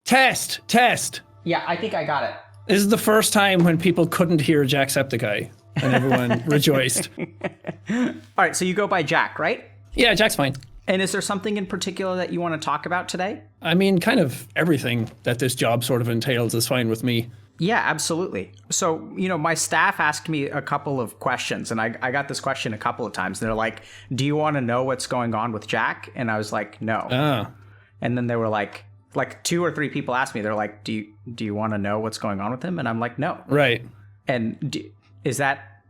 Test. Yeah, I think I got it. This is the first time when people couldn't hear Jacksepticeye and everyone rejoiced. All right, so you go by Jack, right? Yeah, Jack's fine. And is there something in particular that you want to talk about today? I mean, kind of everything that this job sort of entails is fine with me. Yeah, absolutely. So, my staff asked me a couple of questions, and I got this question a couple of times. They're like, do you want to know what's going on with Jack? And I was like, no. And then they were like 2 or 3 people asked me, they're like, do you want to know what's going on with him? And I'm like, no. Right. And is that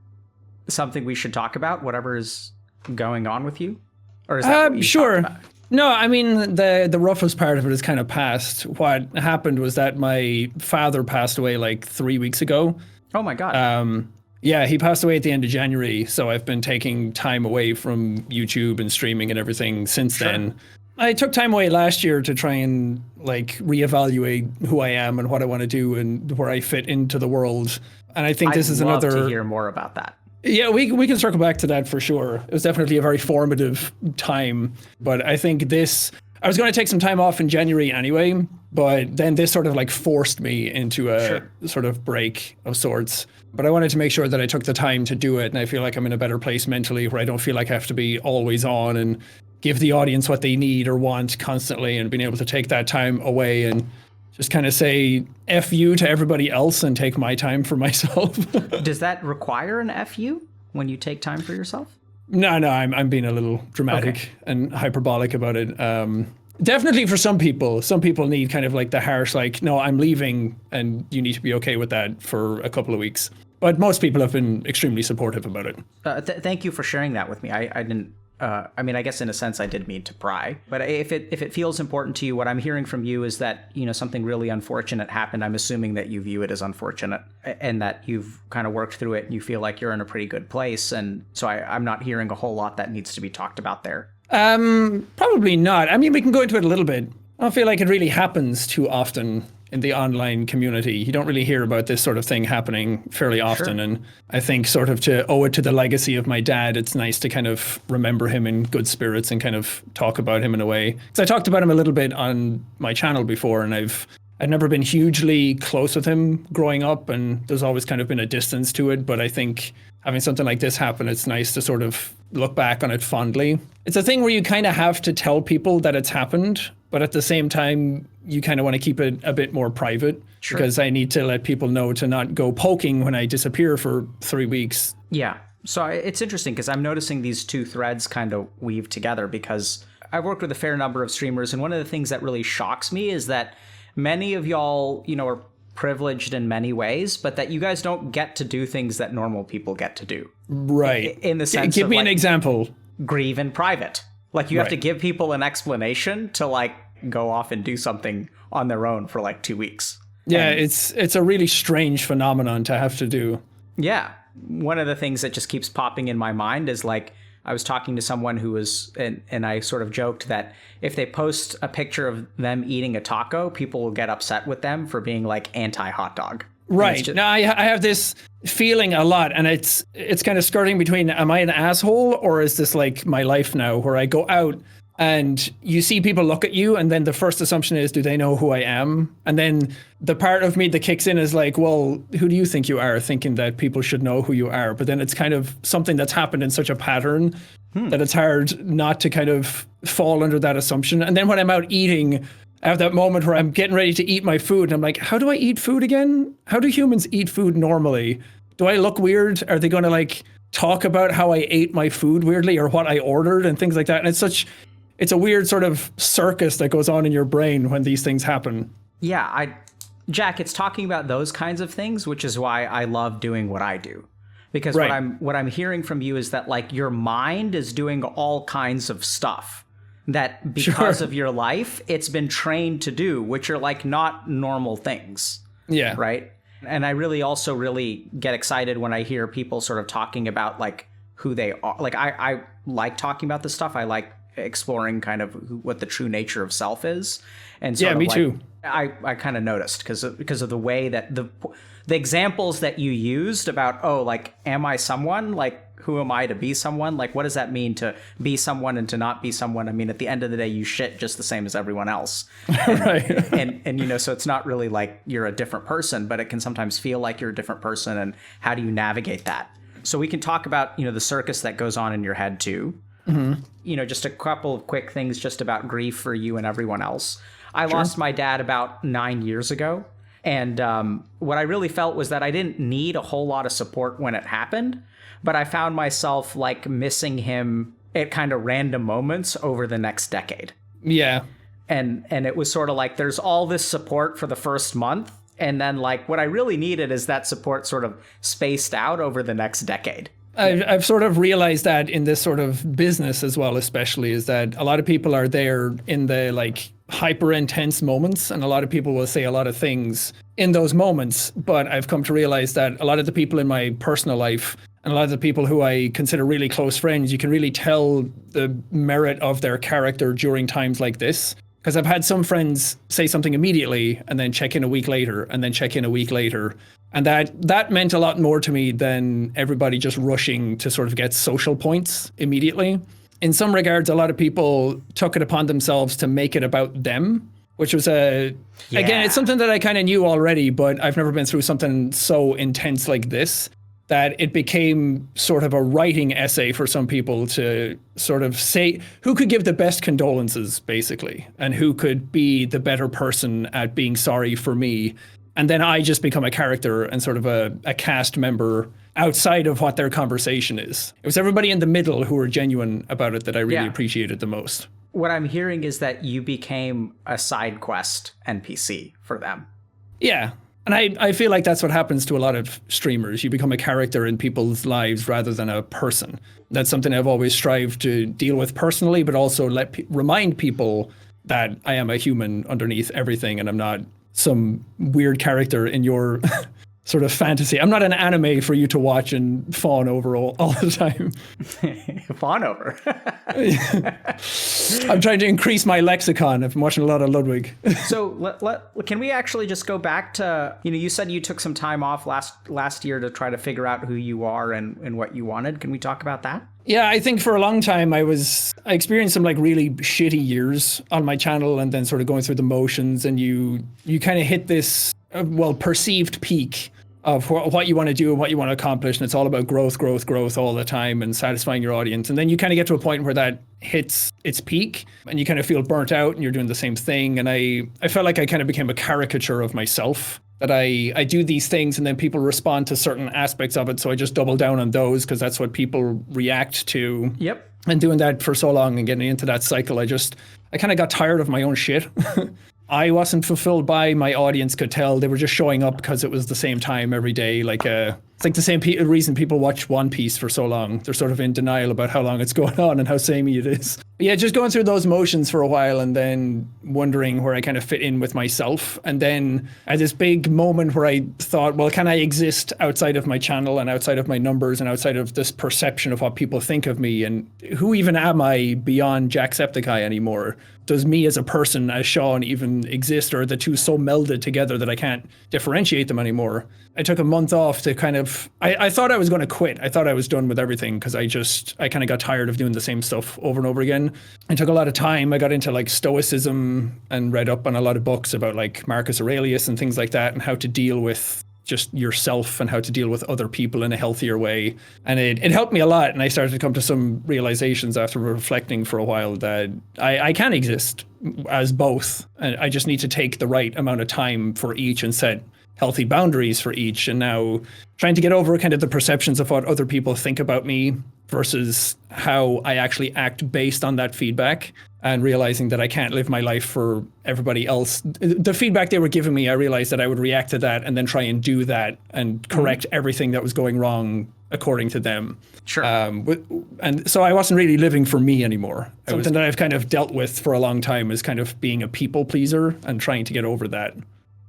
something we should talk about, whatever is going on with you? Or is that what you sure. talked about? No, I mean, the roughest part of it is kind of past. What happened was that my father passed away like 3 weeks ago. Oh my God. Yeah, he passed away at the end of January. So I've been taking time away from YouTube and streaming and everything since then. I took time away last year to try and reevaluate who I am and what I want to do and where I fit into the world. And I think this is another. I'd love to hear more about that. Yeah, we can circle back to that for sure. It was definitely a very formative time. But I think I was going to take some time off in January anyway, but then this sort of forced me into a sort of break of sorts. But I wanted to make sure that I took the time to do it. And I feel like I'm in a better place mentally where I don't feel like I have to be always on and give the audience what they need or want constantly, and being able to take that time away and just kind of say F you to everybody else and take my time for myself. Does that require an F you when you take time for yourself? No, I'm being a little dramatic and hyperbolic about it. Definitely for some people need kind of the harsh, no, I'm leaving and you need to be okay with that for a couple of weeks. But most people have been extremely supportive about it. Thank you for sharing that with me. I didn't. I guess in a sense I did mean to pry, but if it feels important to you, what I'm hearing from you is that, something really unfortunate happened. I'm assuming that you view it as unfortunate and that you've kind of worked through it and you feel like you're in a pretty good place. And so I'm not hearing a whole lot that needs to be talked about there. Probably not. I mean, we can go into it a little bit. I don't feel like it really happens too often in the online community. You don't really hear about this sort of thing happening fairly often. Sure. And I think sort of to owe it to the legacy of my dad, it's nice to kind of remember him in good spirits and kind of talk about him in a way. Because I talked about him a little bit on my channel before, and I'd never been hugely close with him growing up, and there's always kind of been a distance to it. But I think having something like this happen, it's nice to sort of look back on it fondly. It's a thing where you kind of have to tell people that it's happened, but at the same time, you kind of want to keep it a bit more private. Sure. Because I need to let people know to not go poking when I disappear for 3 weeks. Yeah. So it's interesting because I'm noticing these two threads kind of weave together, because I've worked with a fair number of streamers, and one of the things that really shocks me is that many of y'all, are privileged in many ways, but that you guys don't get to do things that normal people get to do. Right. In the sense Give me an example. Grieve in private. You have to give people an explanation to go off and do something on their own for 2 weeks. Yeah, and it's a really strange phenomenon to have to do. Yeah. One of the things that just keeps popping in my mind is I was talking to someone who was, and I sort of joked that if they post a picture of them eating a taco, people will get upset with them for being anti-hot dog. Right. Now I have this feeling a lot, and it's kind of skirting between, am I an asshole, or is this my life now, where I go out and you see people look at you, and then the first assumption is, do they know who I am? And then the part of me that kicks in is well, who do you think you are, thinking that people should know who you are? But then it's kind of something that's happened in such a pattern that it's hard not to kind of fall under that assumption. And then when I'm out eating, I have that moment where I'm getting ready to eat my food, and I'm like, how do I eat food again? How do humans eat food normally? Do I look weird? Are they going to talk about how I ate my food weirdly, or what I ordered and things like that? And it's a weird sort of circus that goes on in your brain when these things happen. Yeah, Jack, it's talking about those kinds of things, which is why I love doing what I do. Because what I'm hearing from you is that your mind is doing all kinds of stuff that because of your life, it's been trained to do, which are not normal things. Yeah. Right. And I also really get excited when I hear people sort of talking about who they are. I like talking about this stuff. I like exploring kind of what the true nature of self is. And so me too. I kind of noticed because of the way that the examples that you used about, am I someone? who am I to be someone? Like, what does that mean to be someone and to not be someone? I mean, at the end of the day, you shit just the same as everyone else. And, Right. and, you know, so it's not really like you're a different person, but it can sometimes feel like you're a different person. And how do you navigate that? So we can talk about, you know, the circus that goes on in your head too. You know, just a couple of quick things just about grief for you and everyone else. I lost my dad about 9 years ago. And what I really felt was that I didn't need a whole lot of support when it happened, but I found myself like missing him at kind of random moments over the next decade. Yeah. And it was sort of like there's all this support for the first month. And then like what I really needed is that support sort of spaced out over the next decade. I've sort of realized that in this sort of business as well, especially, is that a lot of people are there in the like hyper intense moments, and a lot of people will say a lot of things in those moments. But I've come to realize that a lot of the people in my personal life and a lot of the people who I consider really close friends, you can really tell the merit of their character during times like this. Because I've had some friends say something immediately and then check in a week later and then check in a week later. And that meant a lot more to me than everybody just rushing to sort of get social points immediately. In some regards, a lot of people took it upon themselves to make it about them, which was again, it's something that I kind of knew already, but I've never been through something so intense like this, that it became sort of a writing essay for some people to sort of say who could give the best condolences, basically, and who could be the better person at being sorry for me. And then I just become a character and sort of a cast member outside of what their conversation is. It was everybody in the middle who were genuine about it that I really appreciated the most. What I'm hearing is that you became a side quest NPC for them. Yeah. And I feel like that's what happens to a lot of streamers. You become a character in people's lives rather than a person. That's something I've always strived to deal with personally, but also remind people that I am a human underneath everything, and I'm not some weird character in your sort of fantasy. I'm not an anime for you to watch and fawn over all the time. Fawn over. I'm trying to increase my lexicon. I've been watching a lot of Ludwig. So can we actually just go back to, you know, you said you took some time off last year to try to figure out who you are and what you wanted. Can we talk about that? Yeah, I think for a long time I experienced some like really shitty years on my channel, and then sort of going through the motions, and you kind of hit this perceived peak of what you want to do and what you want to accomplish, and it's all about growth all the time and satisfying your audience. And then you kind of get to a point where that hits its peak and you kind of feel burnt out and you're doing the same thing. And I felt like I kind of became a caricature of myself, that I do these things and then people respond to certain aspects of it, so I just double down on those because that's what people react to. Yep. And doing that for so long and getting into that cycle, I kind of got tired of my own shit. I wasn't fulfilled by my audience, could tell. They were just showing up because it was the same time every day. Like it's like the same reason people watch One Piece for so long. They're sort of in denial about how long it's going on and how samey it is. But yeah, just going through those motions for a while and then wondering where I kind of fit in with myself. And then at this big moment where I thought, well, can I exist outside of my channel and outside of my numbers and outside of this perception of what people think of me? And who even am I beyond Jacksepticeye anymore? Does me as a person, as Sean, even exist, or are the two so melded together that I can't differentiate them anymore? I took a month off to kind of, I thought I was going to quit. I thought I was done with everything because I kind of got tired of doing the same stuff over and over again. I took a lot of time. I got into like stoicism and read up on a lot of books about like Marcus Aurelius and things like that, and how to deal with just yourself and how to deal with other people in a healthier way. And it helped me a lot. And I started to come to some realizations after reflecting for a while that I can exist as both. And I just need to take the right amount of time for each and set healthy boundaries for each. And now trying to get over kind of the perceptions of what other people think about me versus how I actually act based on that feedback, and realizing that I can't live my life for everybody else. The feedback they were giving me, I realized that I would react to that and then try and do that and correct everything that was going wrong according to them. Sure. And so I wasn't really living for me anymore. Something that I've kind of dealt with for a long time is kind of being a people pleaser and trying to get over that.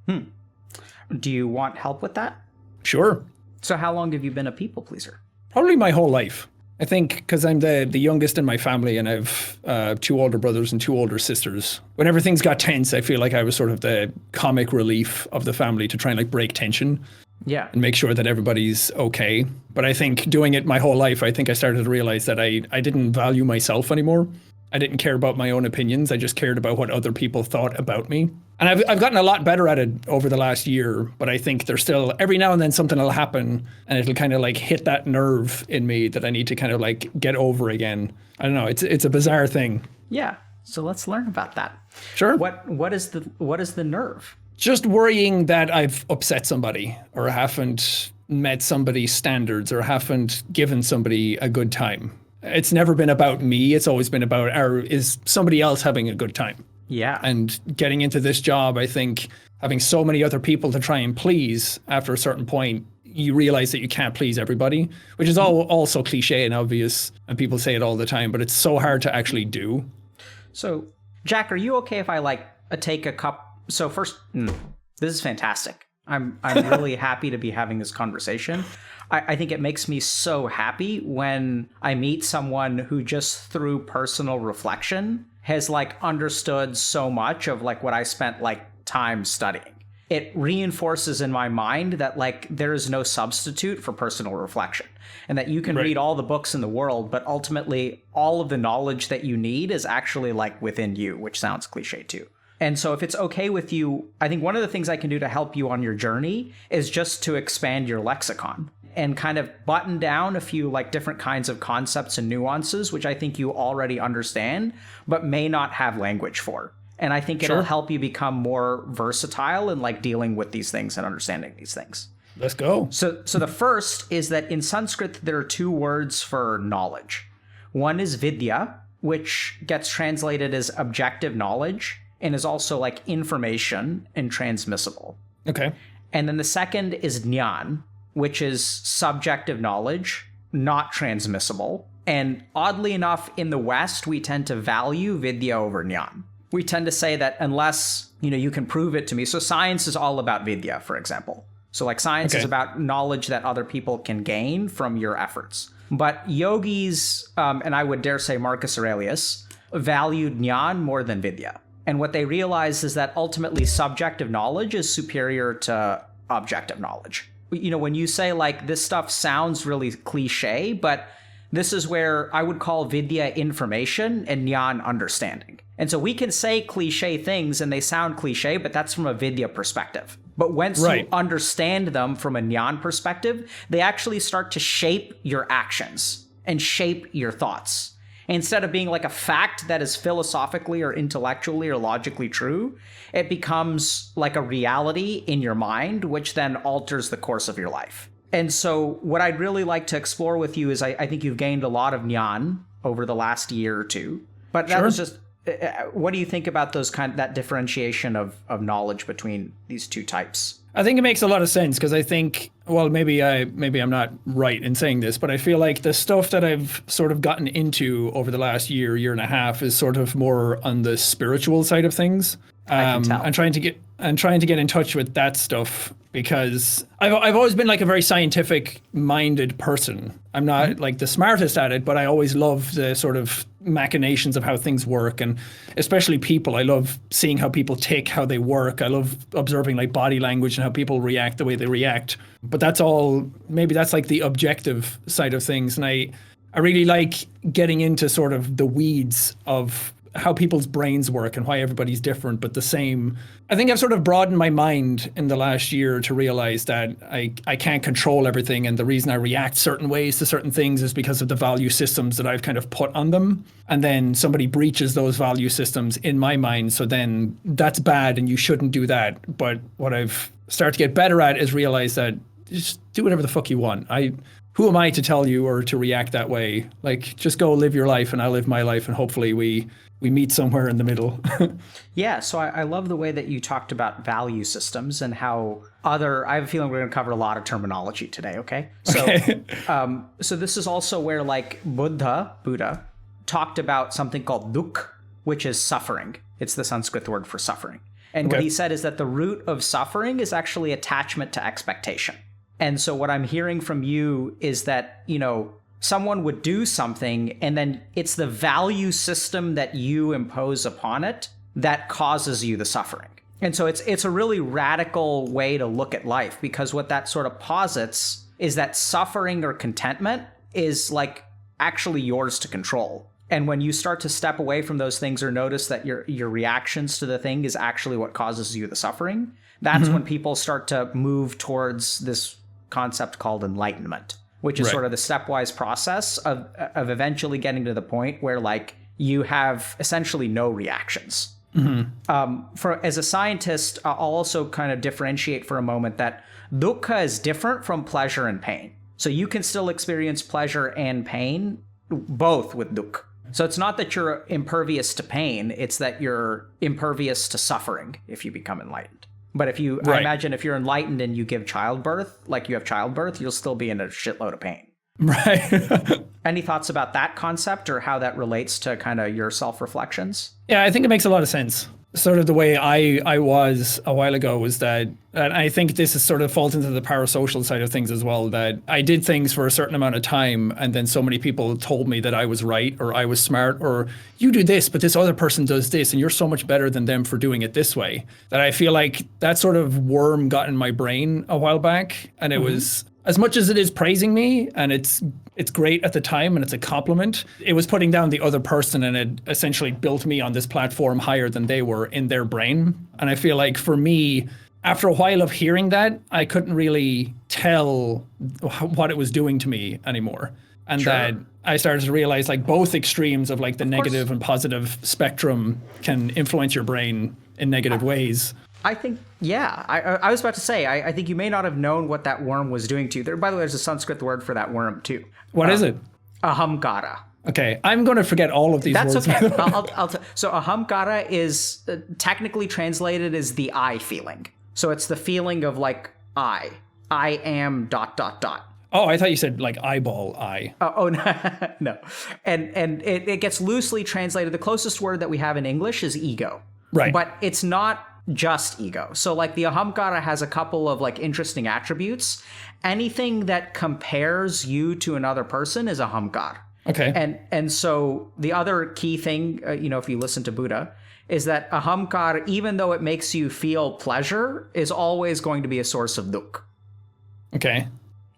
Do you want help with that? Sure. So how long have you been a people pleaser? Probably my whole life. I think because I'm the youngest in my family and I've 2 older brothers and 2 older sisters. Whenever things got tense, I feel like I was sort of the comic relief of the family to try and like break tension. Yeah. and make sure that everybody's okay. But I think doing it my whole life, I think I started to realize that I didn't value myself anymore. I didn't care about my own opinions. I just cared about what other people thought about me. And I've gotten a lot better at it over the last year, but I think there's still, every now and then something will happen and it'll kind of like hit that nerve in me that I need to kind of like get over again. I don't know. It's a bizarre thing. Yeah. So let's learn about that. Sure. What is the nerve? Just worrying that I've upset somebody or haven't met somebody's standards or haven't given somebody a good time. It's never been about me. It's always been about, is somebody else having a good time? Yeah. And getting into this job, I think having so many other people to try and please, after a certain point, you realize that you can't please everybody, which is also cliche and obvious, and people say it all the time, but it's so hard to actually do. So, Jack, are you okay if I take a cup? So first, this is fantastic. I'm really happy to be having this conversation. I think it makes me so happy when I meet someone who just through personal reflection has understood so much of what I spent time studying. It reinforces in my mind that there is no substitute for personal reflection, and that you can read all the books in the world, but ultimately all of the knowledge that you need is actually within you, which sounds cliche too. And so if it's okay with you, I think one of the things I can do to help you on your journey is just to expand your lexicon and kind of button down a few different kinds of concepts and nuances, which I think you already understand, but may not have language for. And I think it'll help you become more versatile in dealing with these things and understanding these things. Let's go. So the first is that in Sanskrit, there are two words for knowledge. One is vidya, which gets translated as objective knowledge and is also information and transmissible. Okay. And then the second is jnana, which is subjective knowledge, not transmissible. And oddly enough, in the West, we tend to value vidya over jnana. We tend to say that unless, you can prove it to me. So science is all about vidya, for example. So science is about knowledge that other people can gain from your efforts. But yogis, and I would dare say Marcus Aurelius, valued jnana more than vidya. And what they realized is that ultimately subjective knowledge is superior to objective knowledge. When you say this stuff sounds really cliche, but this is where I would call vidya information and jnana understanding. And so we can say cliche things and they sound cliche, but that's from a vidya perspective. But once you understand them from a jnana perspective, they actually start to shape your actions and shape your thoughts. Instead of being a fact that is philosophically or intellectually or logically true, it becomes a reality in your mind, which then alters the course of your life. And so what I'd really like to explore with you is I think you've gained a lot of jnana over the last year or two. But that was just, what do you think about that differentiation of knowledge between these two types? I think it makes a lot of sense because I think, well, maybe I'm not right in saying this, but I feel like the stuff that I've sort of gotten into over the last year and a half is sort of more on the spiritual side of things. I can tell. I'm trying to get in touch with that stuff because I've always been a very scientific minded person. I'm not the smartest at it, but I always love the sort of machinations of how things work, and especially people. I love seeing how people tick, how they work. I love observing body language and how people react the way they react. But that's all, maybe that's the objective side of things. And I really like getting into sort of the weeds of how people's brains work and why everybody's different, but the same. I think I've sort of broadened my mind in the last year to realize that I can't control everything. And the reason I react certain ways to certain things is because of the value systems that I've kind of put on them. And then somebody breaches those value systems in my mind. So then that's bad and you shouldn't do that. But what I've started to get better at is realize that just do whatever the fuck you want. Who am I to tell you or to react that way? Just go live your life and I'll live my life, and hopefully we meet somewhere in the middle. Yeah, so I love the way that you talked about value systems and how I have a feeling we're going to cover a lot of terminology today, okay? So, so this is also where Buddha talked about something called dukh, which is suffering. It's the Sanskrit word for suffering. And what he said is that the root of suffering is actually attachment to expectation. And so what I'm hearing from you is that, someone would do something and then it's the value system that you impose upon it that causes you the suffering. And so it's a really radical way to look at life, because what that sort of posits is that suffering or contentment is like actually yours to control. And when you start to step away from those things or notice that your reactions to the thing is actually what causes you the suffering, that's when people start to move towards this concept called enlightenment, which is sort of the stepwise process of eventually getting to the point where like you have essentially no reactions. As a scientist, I'll also kind of differentiate for a moment that dukkha is different from pleasure and pain. So you can still experience pleasure and pain both with dukkha. So it's not that you're impervious to pain, it's that you're impervious to suffering if you become enlightened. But if you, I imagine if you're enlightened and you give childbirth, like you have childbirth, you'll still be in a shitload of pain. Right. Any thoughts about that concept or how that relates to kind of your self-reflections? Yeah, I think it makes a lot of sense. Sort of the way I was a while ago was that, and I think this is sort of falls into the parasocial side of things as well, that I did things for a certain amount of time and then so many people told me that I was right or I was smart or you do this, but this other person does this and you're so much better than them for doing it this way, that I feel like that sort of worm got in my brain a while back. And it was, as much as it is praising me and it's great at the time and it's a compliment, it was putting down the other person and it essentially built me on this platform higher than they were in their brain. And I feel like for me, after a while of hearing that, I couldn't really tell what it was doing to me anymore. And that I started to realize like both extremes of like the negative and positive spectrum can influence your brain in negative ways. I think, yeah, I was about to say, I think you may not have known what that worm was doing to you. There, by the way, there's a Sanskrit word for that worm too. What is it? Ahamkara. Okay, I'm going to forget all of these words. That's okay. So ahamkara is technically translated as the I feeling. So it's the feeling of like I am ... Oh, I thought you said like eyeball eye. Oh no, no. And it gets loosely translated. The closest word that we have in English is ego. Right. But it's not just ego. So like the ahamkara has a couple of like interesting attributes. Anything that compares you to another person is ahamkar. Okay. And so the other key thing, if you listen to Buddha, is that ahamkar, even though it makes you feel pleasure, is always going to be a source of dukkha. Okay.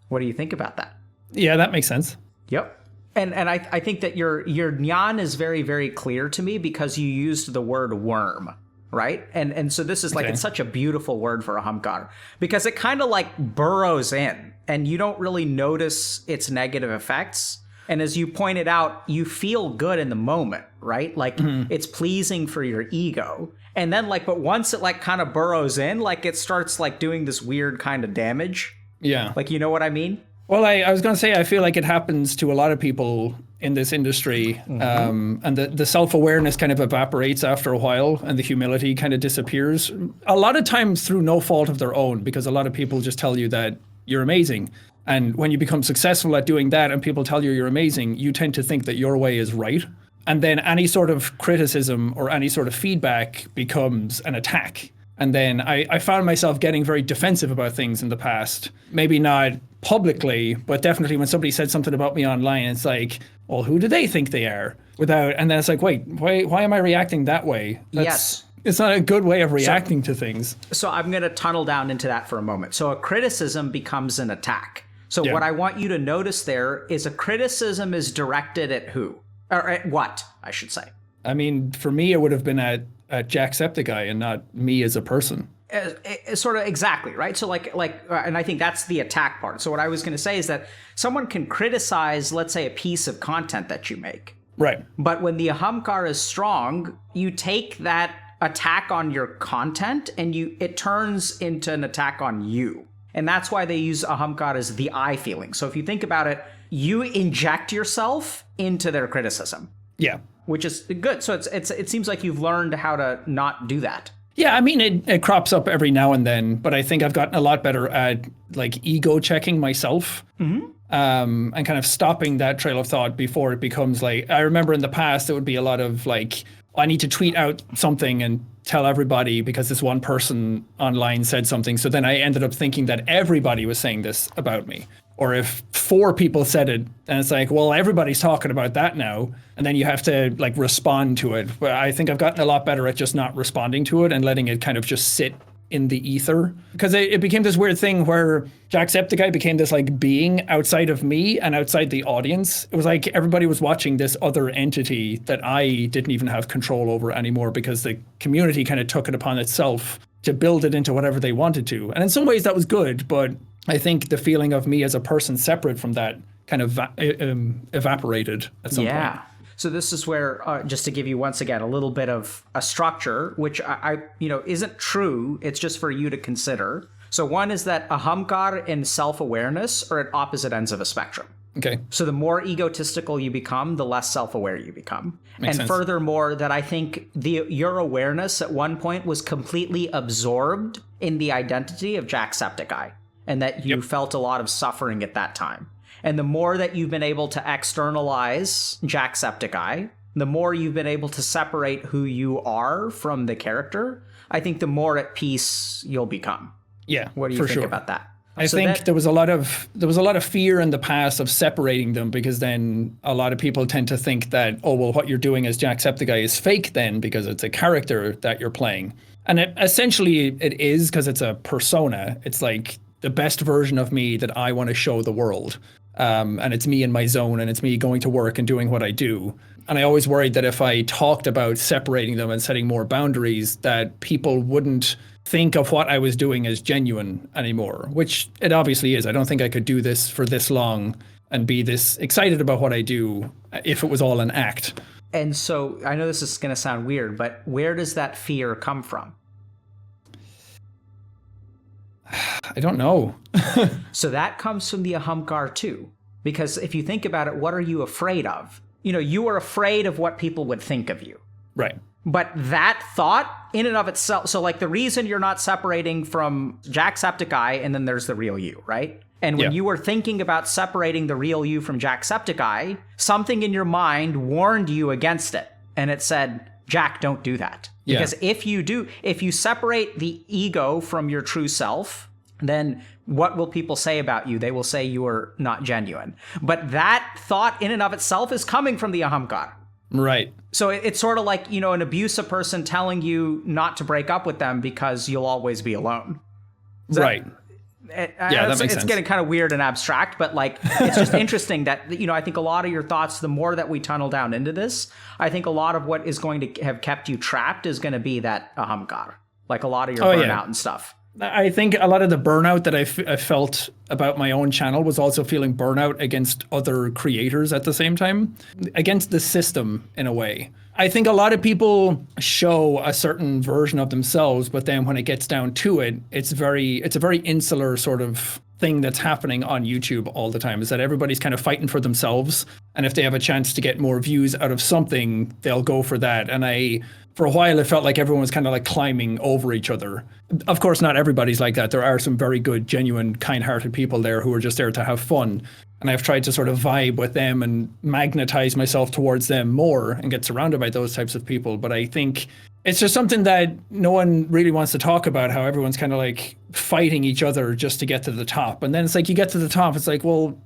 What do you think about that? Yeah, that makes sense. Yep. And I think that your jnana is very, very clear to me because you used the word worm, right? And so this is like, it's such a beautiful word for ahamkar because it kind of like burrows in and you don't really notice its negative effects. And as you pointed out, you feel good in the moment, right? Like it's pleasing for your ego. And then like, but once it like kind of burrows in, like it starts like doing this weird kind of damage. Yeah. Like, you know what I mean? Well, I was going to say, I feel like it happens to a lot of people in this industry. And the self-awareness kind of evaporates after a while and the humility kind of disappears. A lot of times through no fault of their own, because a lot of people just tell you that you're amazing. And when you become successful at doing that and people tell you you're amazing, you tend to think that your way is right. And then any sort of criticism or any sort of feedback becomes an attack. And then I found myself getting very defensive about things in the past. Maybe not publicly, but definitely when somebody said something about me online, it's like, well, who do they think they are? And then it's like, wait, why am I reacting that way? Yes. It's not a good way of reacting to things. So I'm going to tunnel down into that for a moment. So a criticism becomes an attack. So what I want you to notice there is a criticism is directed at who? Or at what, I should say. I mean, for me, it would have been at jacksepticeye and not me as a person. Sort of exactly, right? So like, and I think that's the attack part. So what I was going to say is that someone can criticize, let's say, a piece of content that you make. Right. But when the ahamkar is strong, you take that attack on your content and it turns into an attack on you. And that's why they use ahamkar as the I feeling. So if you think about it, you inject yourself into their criticism. Yeah. Which is good. So it seems like you've learned how to not do that. Yeah, I mean, it crops up every now and then, but I think I've gotten a lot better at like ego checking myself and kind of stopping that trail of thought before it becomes like, I remember in the past, it would be a lot of like, I need to tweet out something and tell everybody because this one person online said something. So then I ended up thinking that everybody was saying this about me. Or if 4 people said it, then it's like, well, everybody's talking about that now. And then you have to like respond to it. But I think I've gotten a lot better at just not responding to it and letting it kind of just sit in the ether. Because it became this weird thing where Jacksepticeye became this like being outside of me and outside the audience. It was like everybody was watching this other entity that I didn't even have control over anymore because the community kind of took it upon itself to build it into whatever they wanted to. And in some ways that was good, but I think the feeling of me as a person separate from that kind of evaporated at some point. So this is where, just to give you once again a little bit of a structure, which I isn't true. It's just for you to consider. So one is that ahamkar and self-awareness are at opposite ends of a spectrum. Okay. So the more egotistical you become, the less self-aware you become. Makes sense. Furthermore, that I think your awareness at one point was completely absorbed in the identity of Jacksepticeye, and that you felt a lot of suffering at that time. And the more that you've been able to externalize Jacksepticeye, the more you've been able to separate who you are from the character, I think the more at peace you'll become. Yeah, what do you think about that? I think there was a lot of fear in the past of separating them, because then a lot of people tend to think that, oh, well, what you're doing as Jacksepticeye is fake then because it's a character that you're playing. And essentially it is, because it's a persona. It's like the best version of me that I want to show the world. And it's me in my zone, and it's me going to work and doing what I do. And I always worried that if I talked about separating them and setting more boundaries, that people wouldn't think of what I was doing as genuine anymore, which it obviously is. I don't think I could do this for this long and be this excited about what I do if it was all an act. And so I know this is going to sound weird, but where does that fear come from? I don't know. So that comes from the ahamkar too. Because if you think about it, what are you afraid of? You are afraid of what people would think of you. Right. But that thought in and of itself, so like the reason you're not separating from Jacksepticeye, and then there's the real you, right? And when you were thinking about separating the real you from Jacksepticeye, something in your mind warned you against it. And it said, Jack, don't do that. Because if you separate the ego from your true self, then what will people say about you? They will say you are not genuine. But that thought in and of itself is coming from the ahamkar. Right. So it's sort of like, an abusive person telling you not to break up with them because you'll always be alone. Right. That makes sense. It's getting kind of weird and abstract, but like, it's just interesting that, I think a lot of your thoughts, the more that we tunnel down into this, I think a lot of what is going to have kept you trapped is going to be that ahamkar, like a lot of your burnout and stuff. I think a lot of the burnout that I felt about my own channel was also feeling burnout against other creators at the same time, against the system in a way. I think a lot of people show a certain version of themselves, but then when it gets down to it, it's a very insular sort of thing that's happening on YouTube all the time, is that everybody's kind of fighting for themselves. And if they have a chance to get more views out of something, they'll go for that. And for a while, it felt like everyone was kind of like climbing over each other. Of course, not everybody's like that. There are some very good, genuine, kind-hearted people there who are just there to have fun. And I've tried to sort of vibe with them and magnetize myself towards them more and get surrounded by those types of people. But I think it's just something that no one really wants to talk about, how everyone's kind of like fighting each other just to get to the top. And then it's like you get to the top, it's like, well,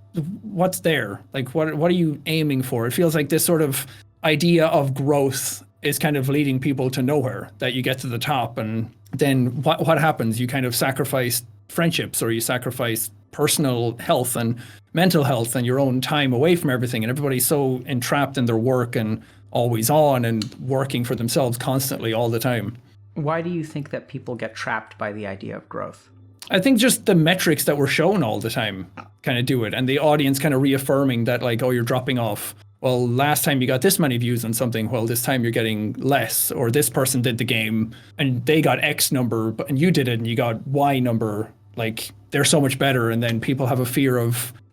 what's there? Like, what are you aiming for? It feels like this sort of idea of growth is kind of leading people to nowhere, that you get to the top and then what happens? You kind of sacrifice friendships, or you sacrifice personal health and mental health and your own time away from everything. And everybody's so entrapped in their work and always on and working for themselves constantly all the time. Why do you think that people get trapped by the idea of growth? I think just the metrics that we're shown all the time kind of do it. And the audience kind of reaffirming that, like, oh, you're dropping off. Well, last time you got this many views on something, well, this time you're getting less. Or this person did the game and they got X number, and you did it and you got Y number. Like, they're so much better. And then people have a fear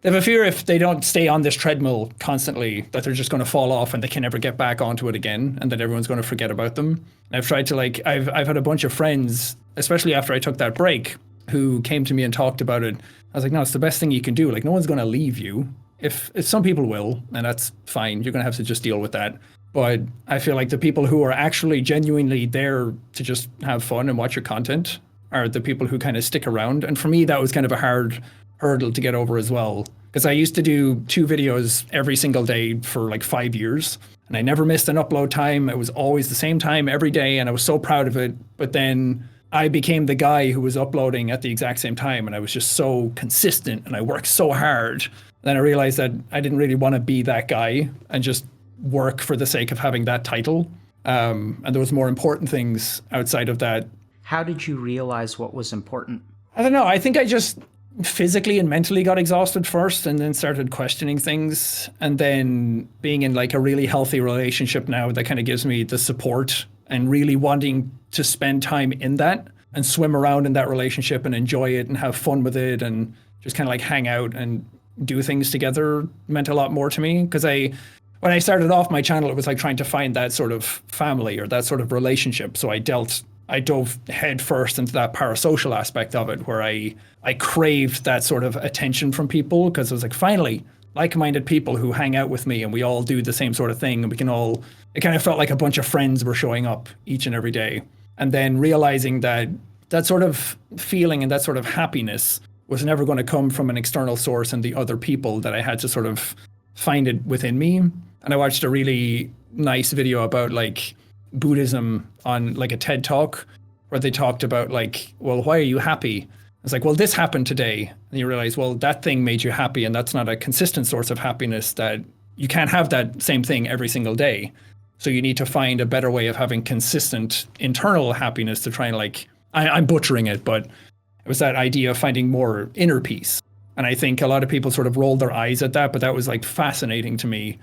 if they don't stay on this treadmill constantly, that they're just going to fall off and they can never get back onto it again, and that everyone's going to forget about them. And I've tried to, like, I've had a bunch of friends, especially after I took that break, who came to me and talked about it. I was like, no, it's the best thing you can do. Like, no one's going to leave you. If some people will, and that's fine. You're going to have to just deal with that. But I feel like the people who are actually genuinely there to just have fun and watch your content are the people who kind of stick around. And for me, that was kind of a hard hurdle to get over as well. Because I used to do 2 videos every single day for like 5 years. And I never missed an upload time. It was always the same time every day. And I was so proud of it. But then I became the guy who was uploading at the exact same time. And I was just so consistent and I worked so hard. And then I realized that I didn't really want to be that guy and just work for the sake of having that title. And there was more important things outside of that. How did you realize what was important? I don't know. I think I just physically and mentally got exhausted first and then started questioning things. And then being in like a really healthy relationship now that kind of gives me the support and really wanting to spend time in that and swim around in that relationship and enjoy it and have fun with it and just kind of like hang out and do things together meant a lot more to me. Because when I started off my channel, it was like trying to find that sort of family or that sort of relationship. So I dove head first into that parasocial aspect of it, where I craved that sort of attention from people, because it was like, finally, like-minded people who hang out with me and we all do the same sort of thing, and we can all, it kind of felt like a bunch of friends were showing up each and every day. And then realizing that that sort of feeling and that sort of happiness was never going to come from an external source and the other people, that I had to sort of find it within me. And I watched a really nice video about like Buddhism on like a TED Talk, where they talked about like, well, why are you happy? It's like, well, this happened today. And you realize, well, that thing made you happy, and that's not a consistent source of happiness. That you can't have that same thing every single day. So you need to find a better way of having consistent internal happiness to try and like, I'm butchering it, but it was that idea of finding more inner peace. And I think a lot of people sort of rolled their eyes at that, but that was like fascinating to me.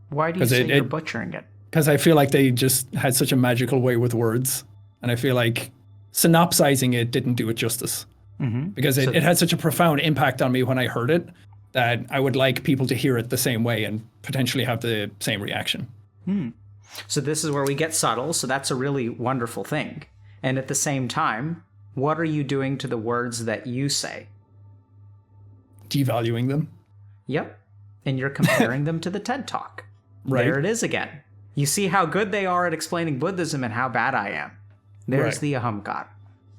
Why do you say you're butchering it? Because I feel like they just had such a magical way with words. And I feel like synopsizing it didn't do it justice. Mm-hmm. Because it had such a profound impact on me when I heard it, that I would like people to hear it the same way and potentially have the same reaction. So this is where we get subtle. So that's a really wonderful thing. And at the same time, what are you doing to the words that you say? Devaluing them. Yep. And you're comparing them to the TED Talk. Right. There it is again. You see how good they are at explaining Buddhism and how bad I am. There's the ahamkar.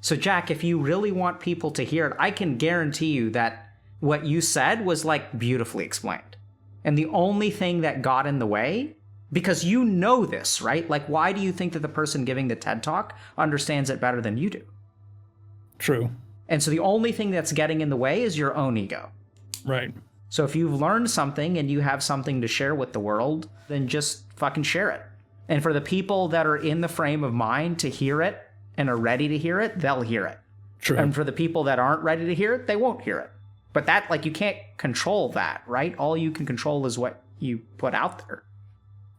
So Jack, if you really want people to hear it, I can guarantee you that what you said was like beautifully explained. And the only thing that got in the way, because you know this, right? Like, why do you think that the person giving the TED Talk understands it better than you do? True. And so the only thing that's getting in the way is your own ego. Right. So if you've learned something and you have something to share with the world, then just fucking share it. And for the people that are in the frame of mind to hear it and are ready to hear it, they'll hear it. True. And for the people that aren't ready to hear it, they won't hear it. But that, like, you can't control that, right? All you can control is what you put out there.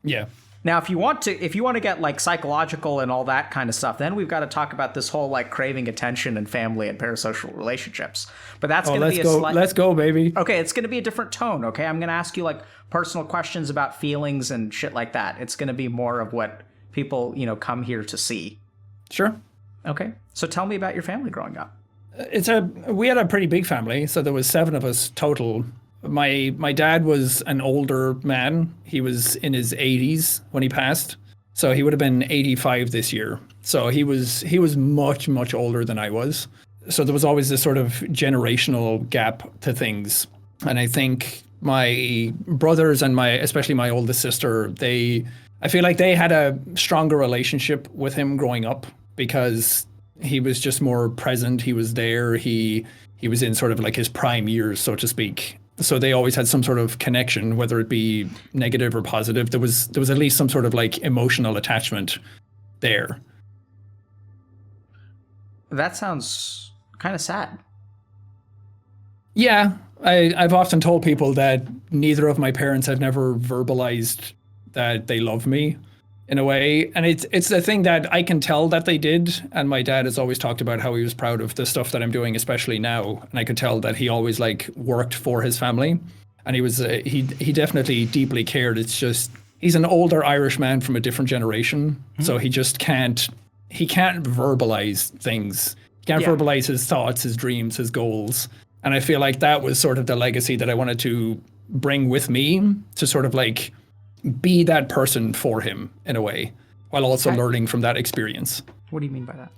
Yeah. Now, if you want to get like psychological and all that kind of stuff, then we've got to talk about this whole like craving attention and family and parasocial relationships. But that's going to be let's go, baby. Okay, it's going to be a different tone. Okay, I'm going to ask you like personal questions about feelings and shit like that. It's going to be more of what people, come here to see. Sure. Okay, so tell me about your family growing up. We had a pretty big family, so there was 7 of us total. My dad was an older man. He was in his 80s when he passed. So he would have been 85 this year. So he was much, much older than I was. So there was always this sort of generational gap to things. And I think my brothers and especially my oldest sister, I feel like they had a stronger relationship with him growing up, because he was just more present. He was there. He was in sort of like his prime years, so to speak. So they always had some sort of connection, whether it be negative or positive. There was at least some sort of like emotional attachment there. That sounds kind of sad. Yeah, I've often told people that neither of my parents have never verbalized that they love me in a way. And it's the thing that I can tell that they did. And my dad has always talked about how he was proud of the stuff that I'm doing, especially now. And I could tell that he always like worked for his family. And he definitely deeply cared. It's just, he's an older Irish man from a different generation. Mm-hmm. So he just can't verbalize things. He can't verbalize his thoughts, his dreams, his goals. And I feel like that was sort of the legacy that I wanted to bring with me, to sort of like be that person for him in a way, while also learning from that experience. What do you mean by that?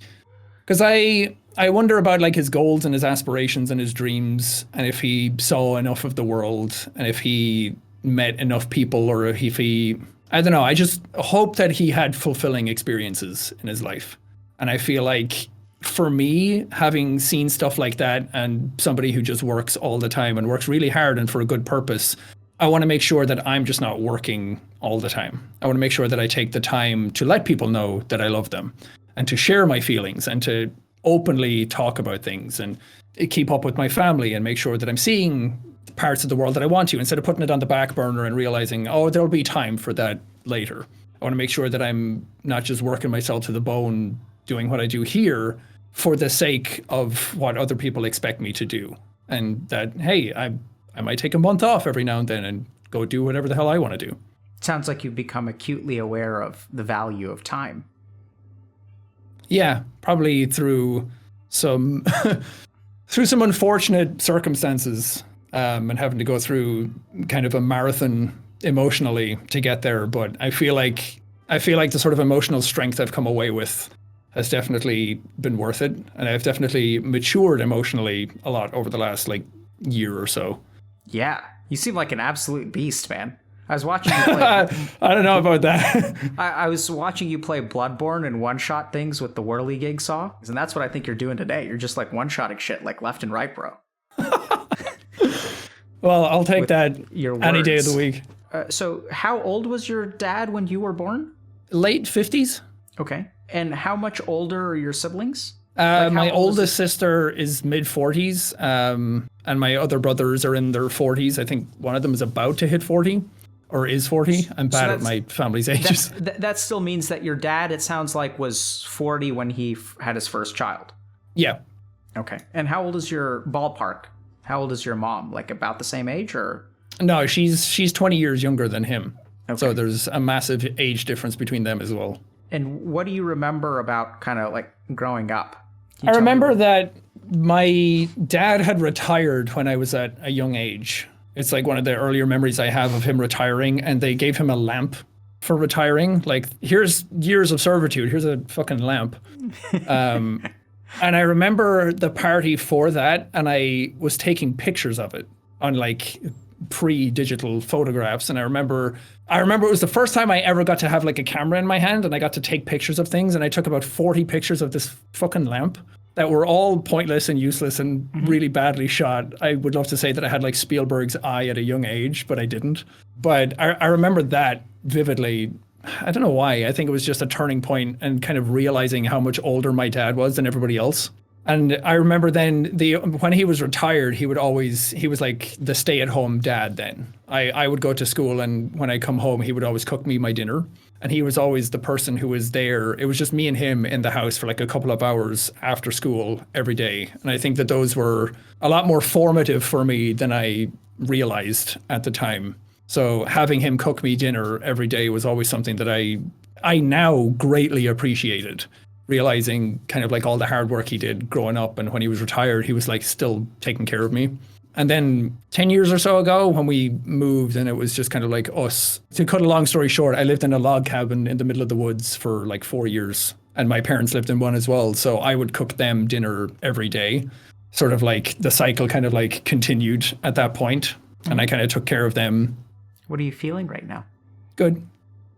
Because I wonder about like his goals and his aspirations and his dreams, and if he saw enough of the world, and if he met enough people, or if he, I don't know, I just hope that he had fulfilling experiences in his life. And I feel like for me, having seen stuff like that, and somebody who just works all the time and works really hard and for a good purpose, I want to make sure that I'm just not working all the time. I want to make sure that I take the time to let people know that I love them, and to share my feelings, and to openly talk about things, and keep up with my family, and make sure that I'm seeing parts of the world that I want to, instead of putting it on the back burner and realizing, oh, there'll be time for that later. I want to make sure that I'm not just working myself to the bone doing what I do here for the sake of what other people expect me to do. And that, hey, I might take a month off every now and then and go do whatever the hell I want to do. Sounds like you've become acutely aware of the value of time. Yeah, probably through some unfortunate circumstances, and having to go through kind of a marathon emotionally to get there. But I feel like the sort of emotional strength I've come away with has definitely been worth it, and I've definitely matured emotionally a lot over the last like year or so. Yeah, you seem like an absolute beast, man. I was watching you play. I don't know about that. I was watching you play Bloodborne and one-shot things with the whirly-gig saw, and that's what I think you're doing today. You're just like one-shotting shit like left and right, bro. Well, I'll take that any day of the week. So how old was your dad when you were born? Late 50s. Okay. And how much older are your siblings? My oldest sister is mid 40s, and my other brothers are in their 40s. I think one of them is about to hit 40, or is 40. I'm bad at my family's ages. That still means that your dad, it sounds like, was 40 when he had his first child. Yeah. Okay. And how old is your ballpark? How old is your mom? Like about the same age, or? No, she's 20 years younger than him. Okay. So there's a massive age difference between them as well. And what do you remember about kind of like growing up? I remember that my dad had retired when I was at a young age. It's like one of the earlier memories I have of him retiring, and they gave him a lamp for retiring. Like, here's years of servitude. Here's a fucking lamp. And I remember the party for that, and I was taking pictures of it on like pre-digital photographs. And I remember it was the first time I ever got to have like a camera in my hand, and I got to take pictures of things. And I took about 40 pictures of this fucking lamp that were all pointless and useless and really badly shot. I would love to say that I had like Spielberg's eye at a young age, but I didn't. But I remember that vividly. I don't know why. I think it was just a turning point, and kind of realizing how much older my dad was than everybody else. And I remember then when he was retired, he was like the stay-at-home dad then. I would go to school, and when I come home, he would always cook me my dinner. And he was always the person who was there. It was just me and him in the house for like a couple of hours after school every day. And I think that those were a lot more formative for me than I realized at the time. So having him cook me dinner every day was always something that I now greatly appreciated. Realizing kind of like all the hard work he did growing up, and when he was retired, he was like still taking care of me. And then 10 years or so ago when we moved, and it was just kind of like us. To cut a long story short, I lived in a log cabin in the middle of the woods for like 4 years, and my parents lived in one as well. So I would cook them dinner every day. Sort of like the cycle kind of like continued at that point, and I kind of took care of them. What are you feeling right now? Good.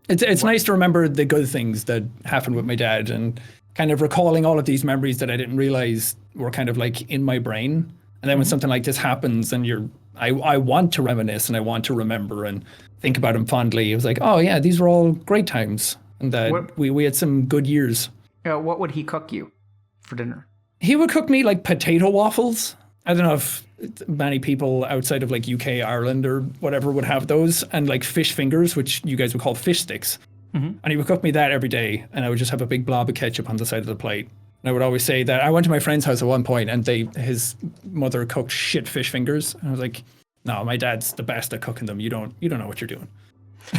It's nice to remember the good things that happened with my dad, and kind of recalling all of these memories that I didn't realize were kind of like in my brain. And then when something like this happens, and I want to reminisce, and I want to remember and think about them fondly. It was like, oh yeah, these were all great times, and that we had some good years. What would he cook you for dinner? He would cook me like potato waffles. I don't know if many people outside of like UK, Ireland or whatever would have those, and like fish fingers, which you guys would call fish sticks. And he would cook me that every day, and I would just have a big blob of ketchup on the side of the plate. And I would always say that I went to my friend's house at one point, and his mother cooked shit fish fingers. And I was like, no, my dad's the best at cooking them. You don't know what you're doing.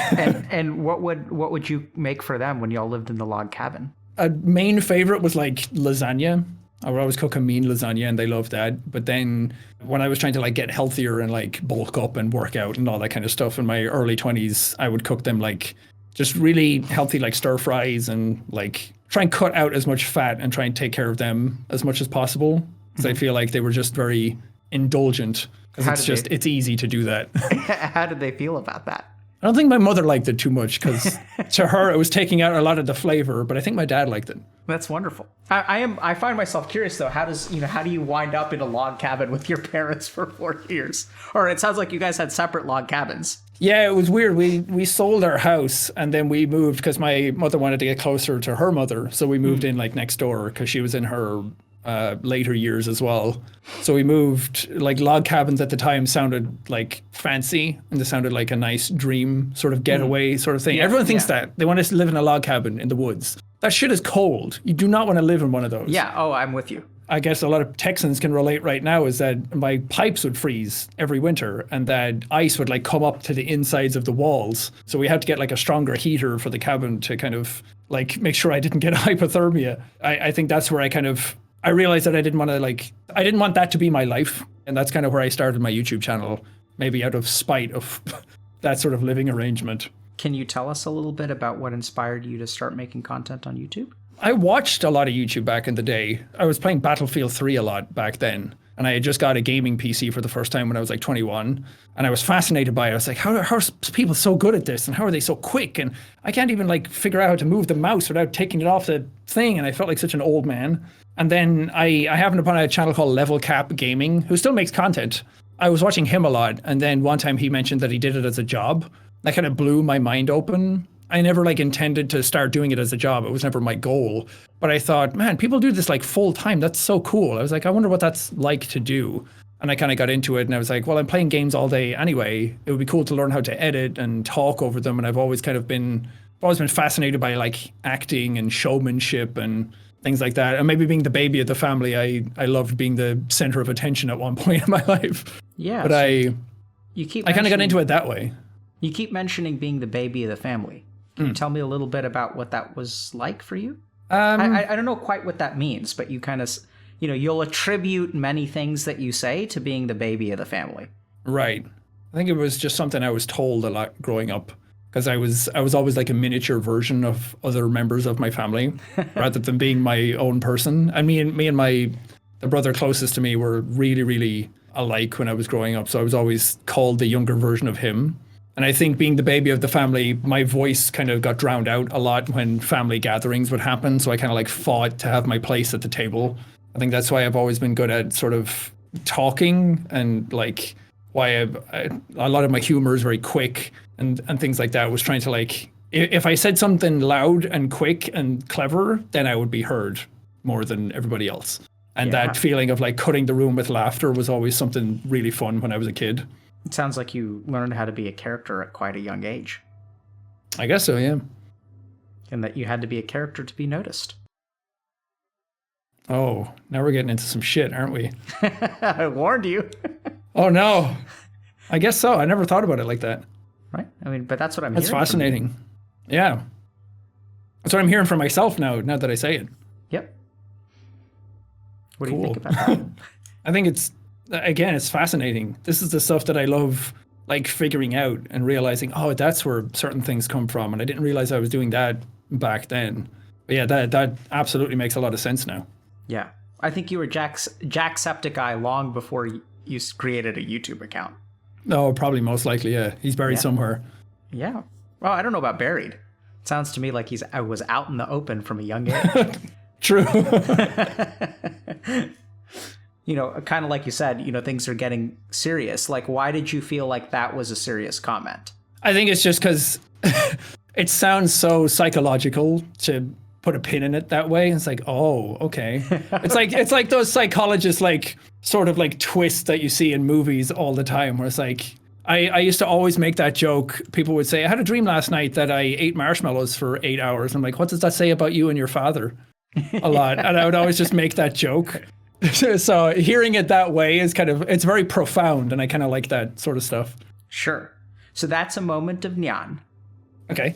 and what would you make for them when y'all lived in the log cabin? A main favorite was like lasagna. I would always cook a mean lasagna and they loved that. But then when I was trying to like get healthier and like bulk up and work out and all that kind of stuff in my early 20s, I would cook them like just really healthy, like stir fries and like try and cut out as much fat and try and take care of them as much as possible. Because I feel like they were just very indulgent. Because it's easy to do that. How did they feel about that? I don't think my mother liked it too much because to her it was taking out a lot of the flavor, but I think my dad liked it. That's wonderful. I find myself curious though. How do you wind up in a log cabin with your parents for 4 years? Or it sounds like you guys had separate log cabins. Yeah, it was weird. We sold our house and then we moved because my mother wanted to get closer to her mother, so we moved in like next door because she was in her later years as well. So we moved. Like log cabins at the time sounded like fancy and they sounded like a nice dream sort of getaway sort of thing. Yeah, everyone thinks that they want to live in a log cabin in the woods. That shit is cold. You do not want to live in one of those. Yeah. Oh, I'm with you. I guess a lot of Texans can relate right now is that my pipes would freeze every winter and that ice would like come up to the insides of the walls. So we had to get like a stronger heater for the cabin to kind of like make sure I didn't get hypothermia. I think that's where I realized that I didn't want that to be my life. And that's kind of where I started my YouTube channel, maybe out of spite of that sort of living arrangement. Can you tell us a little bit about what inspired you to start making content on YouTube? I watched a lot of YouTube back in the day. I was playing Battlefield 3 a lot back then. And I had just got a gaming PC for the first time when I was like 21. And I was fascinated by it. I was like, how are people so good at this? And how are they so quick? And I can't even like figure out how to move the mouse without taking it off the thing. And I felt like such an old man. And then I happened upon a channel called Level Cap Gaming, who still makes content. I was watching him a lot. And then one time he mentioned that he did it as a job. That kind of blew my mind open. I never like intended to start doing it as a job. It was never my goal. But I thought, man, people do this like full time. That's so cool. I was like, I wonder what that's like to do. And I kind of got into it and I was like, well, I'm playing games all day anyway. It would be cool to learn how to edit and talk over them. And I've always been fascinated by like acting and showmanship and things like that. And maybe being the baby of the family, I loved being the center of attention at one point in my life. Yeah. But I kind of got into it that way. You keep mentioning being the baby of the family. Can you tell me a little bit about what that was like for you? I don't know quite what that means, but you kind of, you'll attribute many things that you say to being the baby of the family. Right. I think it was just something I was told a lot growing up because I was always like a miniature version of other members of my family rather than being my own person. And me and the brother closest to me were really, really alike when I was growing up. So I was always called the younger version of him. And I think being the baby of the family, my voice kind of got drowned out a lot when family gatherings would happen. So I kind of like fought to have my place at the table. I think that's why I've always been good at sort of talking and like why a lot of my humor is very quick and things like that. Was trying to like, if I said something loud and quick and clever, then I would be heard more than everybody else. And that feeling of like cutting the room with laughter was always something really fun when I was a kid. It sounds like you learned how to be a character at quite a young age. I guess so, yeah. And that you had to be a character to be noticed. Oh, now we're getting into some shit, aren't we? I warned you. Oh, no. I guess so. I never thought about it like that. Right? I mean, but that's what I'm hearing. That's fascinating. Yeah. That's what I'm hearing from myself now that I say it. Yep. What do you think about that? I think it's fascinating. This is the stuff that I love, like figuring out and realizing, oh, that's where certain things come from. And I didn't realize I was doing that back then. But yeah, that absolutely makes a lot of sense now. Yeah. I think you were Jacksepticeye long before you created a YouTube account. No, probably most likely, yeah. He's buried somewhere. Yeah. Well, I don't know about buried. It sounds to me like I was out in the open from a young age. True. Kind of like you said, things are getting serious. Like, why did you feel like that was a serious comment? I think it's just because it sounds so psychological to put a pin in it that way. It's like, oh, okay. It's like those psychologists, like sort of like twists that you see in movies all the time, where it's like, I used to always make that joke. People would say, I had a dream last night that I ate marshmallows for 8 hours. I'm like, what does that say about you and your father? A lot. And I would always just make that joke. So hearing it that way is it's very profound, and I kind of like that sort of stuff. Sure. So that's a moment of Nyan. Okay.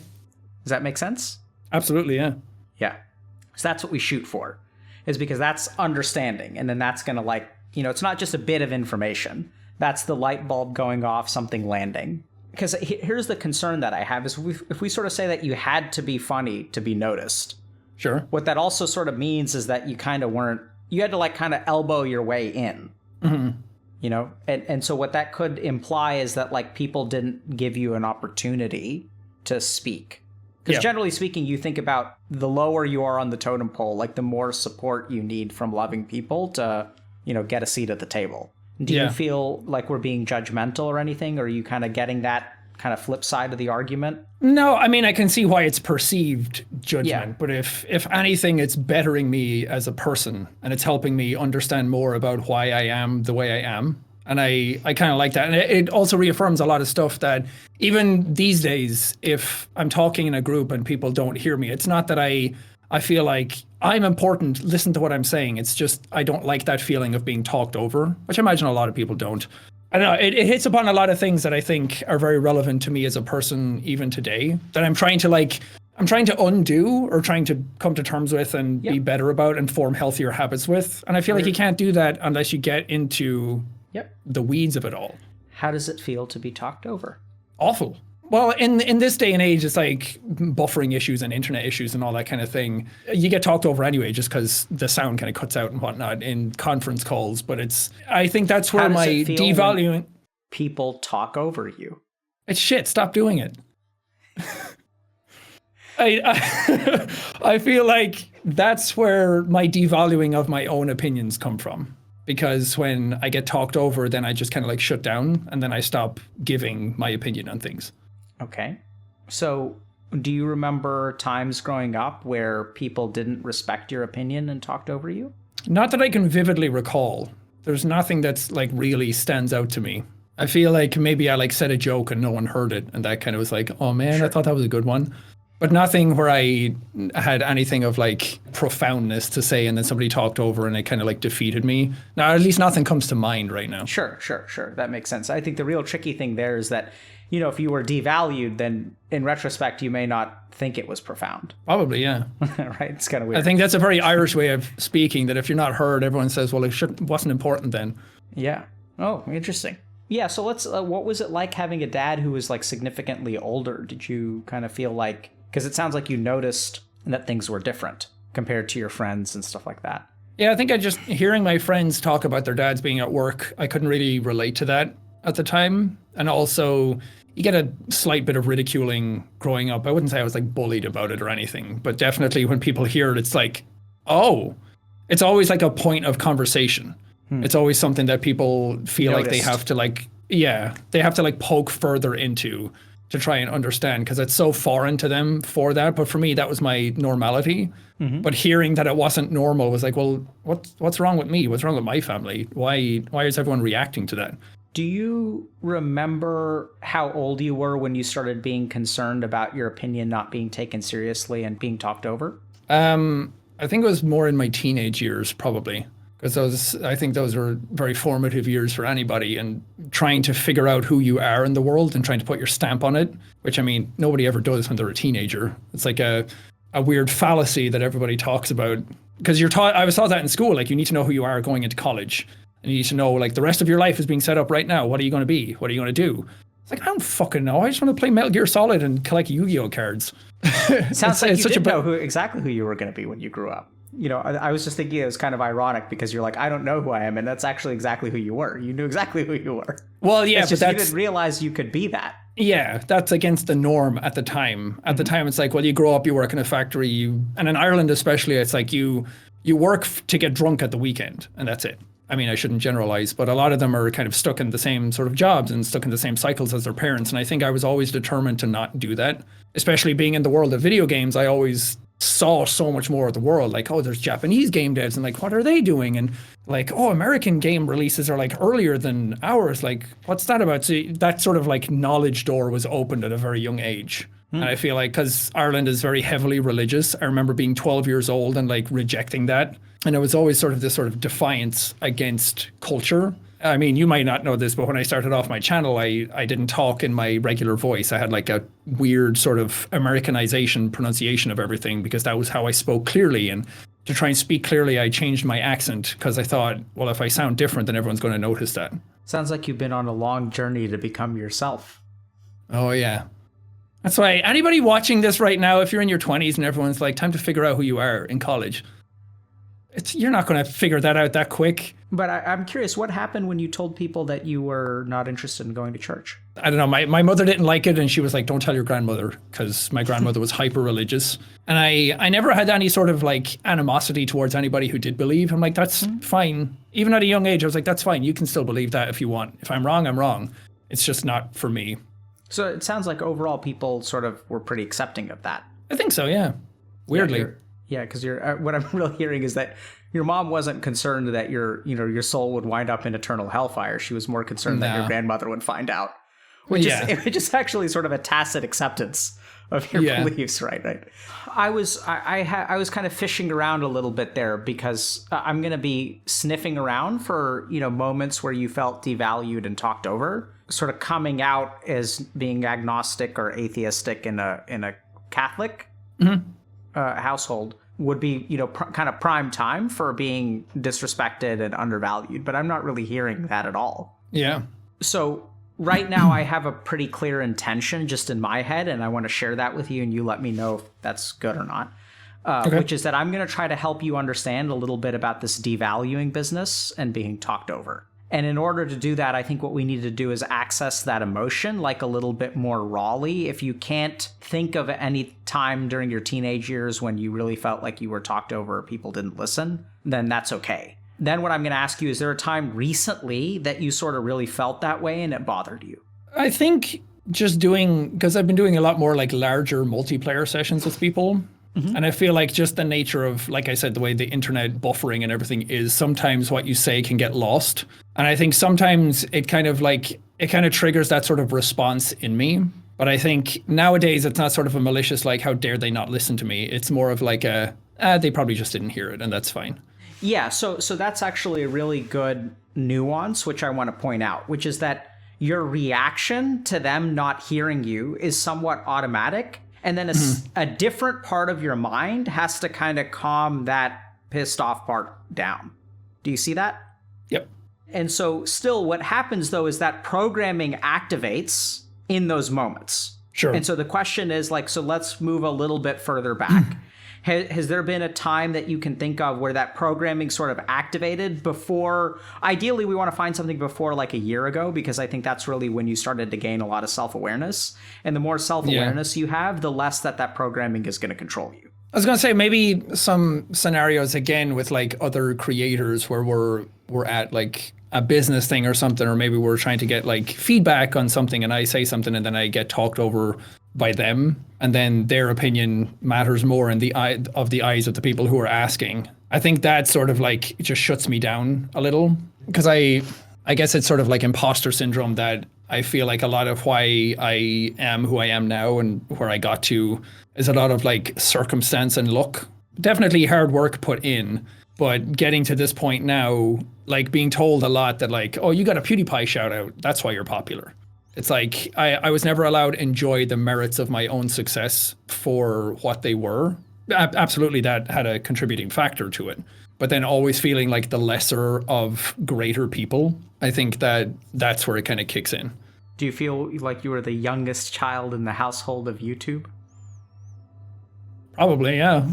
Does that make sense? Absolutely, yeah. Yeah. So that's what we shoot for. is because that's understanding. And then that's going to like, it's not just a bit of information. That's the light bulb going off, something landing. Because here's the concern that I have is if we sort of say that you had to be funny to be noticed. Sure. What that also sort of means is that you had to like kind of elbow your way in. And so what that could imply is that like people didn't give you an opportunity to speak. Because generally speaking, you think about the lower you are on the totem pole, like the more support you need from loving people to, get a seat at the table. Do you feel like we're being judgmental or anything? Or are you kind of getting that kind of flip side of the argument? No, I mean, I can see why it's perceived judgment, but if anything, it's bettering me as a person and it's helping me understand more about why I am the way I am. And I kind of like that. And it also reaffirms a lot of stuff that even these days, if I'm talking in a group and people don't hear me, it's not that I feel like I'm important, listen to what I'm saying. It's just I don't like that feeling of being talked over, which I imagine a lot of people don't. I don't know, it hits upon a lot of things that I think are very relevant to me as a person even today that I'm trying to undo or trying to come to terms with and be better about and form healthier habits with. And I feel like you can't do that unless you get into the weeds of it all. How does it feel to be talked over? Awful. Well, in this day and age, it's like buffering issues and internet issues and all that kind of thing. You get talked over anyway, just because the sound kind of cuts out and whatnot in conference calls. But I think that's where my devaluing people talk over you. It's shit. Stop doing it. I feel like that's where my devaluing of my own opinions come from. Because when I get talked over, then I just kind of like shut down and then I stop giving my opinion on things. Okay. So do you remember times growing up where people didn't respect your opinion and talked over you? Not that I can vividly recall. There's nothing that's like really stands out to me. I feel like maybe I like said a joke and no one heard it. And that kind of was like, oh man, I thought that was a good one. But nothing where I had anything of like profoundness to say and then somebody talked over and it kind of like defeated me. Now, at least nothing comes to mind right now. Sure. That makes sense. I think the real tricky thing there is that, if you were devalued, then in retrospect, you may not think it was profound. Probably, yeah. Right? It's kind of weird. I think that's a very Irish way of speaking, that if you're not heard, everyone says, well, it wasn't important then. Yeah. Oh, interesting. Yeah. So let's, what was it like having a dad who was like significantly older? Did you kind of feel like, because it sounds like you noticed that things were different compared to your friends and stuff like that. Yeah, I think hearing my friends talk about their dads being at work, I couldn't really relate to that at the time. And also, you get a slight bit of ridiculing growing up. I wouldn't say I was like bullied about it or anything, but definitely when people hear it, it's like, oh, it's always like a point of conversation. It's always something that people feel like they have to like, they have to like poke further into to try and understand, because it's so foreign to them for that. But for me, that was my normality. But hearing that it wasn't normal was like, well, what's wrong with me? What's wrong with my family? Why is everyone reacting to that? Do you remember how old you were when you started being concerned about your opinion not being taken seriously and being talked over? I think it was more in my teenage years, probably. Because I think those are very formative years for anybody, and trying to figure out who you are in the world and trying to put your stamp on it, which I mean, nobody ever does when they're a teenager. It's like a weird fallacy that everybody talks about, because I was taught that in school, like you need to know who you are going into college, and you need to know like the rest of your life is being set up right now. What are you going to be? What are you going to do? It's like, I don't fucking know. I just want to play Metal Gear Solid and collect Yu-Gi-Oh cards. Sounds like you did know exactly who you were going to be when you grew up. I was just thinking it was kind of ironic because you're like, I don't know who I am. And that's actually exactly who you were. You knew exactly who you were. Well, yeah, you didn't realize you could be that. Yeah, that's against the norm at the time. At the time, it's like, well, you grow up, you work in a factory, and in Ireland especially, it's like you work to get drunk at the weekend, and that's it. I mean, I shouldn't generalize, but a lot of them are kind of stuck in the same sort of jobs and stuck in the same cycles as their parents. And I think I was always determined to not do that, especially being in the world of video games. I always saw so much more of the world, like, oh, there's Japanese game devs and like, what are they doing? And like, oh, American game releases are like earlier than ours. Like, what's that about? So that sort of like knowledge door was opened at a very young age. And I feel like because Ireland is very heavily religious, I remember being 12 years old and like rejecting that. And it was always sort of this sort of defiance against culture. I mean, you might not know this, but when I started off my channel, I didn't talk in my regular voice. I had like a weird sort of Americanization pronunciation of everything because that was how I spoke clearly. And to try and speak clearly, I changed my accent because I thought, well, if I sound different, then everyone's going to notice that. Sounds like you've been on a long journey to become yourself. Oh, yeah. That's why anybody watching this right now, if you're in your 20s and everyone's like, time to figure out who you are in college, you're not going to figure that out that quick. But I'm curious, what happened when you told people that you were not interested in going to church? I don't know. My mother didn't like it, and she was like, don't tell your grandmother, because my grandmother was hyper religious. And I never had any sort of like animosity towards anybody who did believe. I'm like, that's fine. Even at a young age, I was like, that's fine. You can still believe that if you want. If I'm wrong, I'm wrong. It's just not for me. So it sounds like overall people sort of were pretty accepting of that. I think so, yeah. Weirdly. Yeah, because what I'm really hearing is that your mom wasn't concerned that your soul would wind up in eternal hellfire. She was more concerned that your grandmother would find out, which is actually sort of a tacit acceptance of your beliefs, right? I was kind of fishing around a little bit there because I'm going to be sniffing around for moments where you felt devalued and talked over, sort of coming out as being agnostic or atheistic in a Catholic household would be kind of prime time for being disrespected and undervalued, but I'm not really hearing that at all. Yeah. So right now I have a pretty clear intention just in my head, and I want to share that with you, and you let me know if that's good or not. Which is that I'm going to try to help you understand a little bit about this devaluing business and being talked over. And in order to do that, I think what we need to do is access that emotion like a little bit more rawly. If you can't think of any time during your teenage years when you really felt like you were talked over or people didn't listen, then that's okay. Then what I'm going to ask you, is there a time recently that you sort of really felt that way and it bothered you? I think just because I've been doing a lot more like larger multiplayer sessions with people. And I feel like just the nature of, like I said, the way the internet buffering and everything is, sometimes what you say can get lost. And I think sometimes it kind of triggers that sort of response in me. But I think nowadays it's not sort of a malicious, like, how dare they not listen to me? It's more of like they probably just didn't hear it, and that's fine. Yeah, so that's actually a really good nuance, which I want to point out, which is that your reaction to them not hearing you is somewhat automatic. And then a different part of your mind has to kind of calm that pissed off part down. Do you see that? Yep. And so still what happens, though, is that programming activates in those moments. Sure. And so the question is like, so let's move a little bit further back. Has there been a time that you can think of where that programming sort of activated before? Ideally, we want to find something before like a year ago, because I think that's really when you started to gain a lot of self-awareness. And the more self-awareness you have, the less that programming is going to control you. I was going to say maybe some scenarios again with like other creators where we're at like a business thing or something, or maybe we're trying to get like feedback on something and I say something and then I get talked over by them, and then their opinion matters more in the eyes of the people who are asking. I think that sort of like, it just shuts me down a little, because I guess it's sort of like imposter syndrome, that I feel like a lot of why I am who I am now and where I got to is a lot of like circumstance and luck. Definitely hard work put in, but getting to this point now, like being told a lot that like, oh, you got a PewDiePie shout out, that's why you're popular. It's like I was never allowed to enjoy the merits of my own success for what they were. Absolutely, that had a contributing factor to it. But then always feeling like the lesser of greater people, I think that's where it kind of kicks in. Do you feel like you were the youngest child in the household of YouTube? Probably, yeah.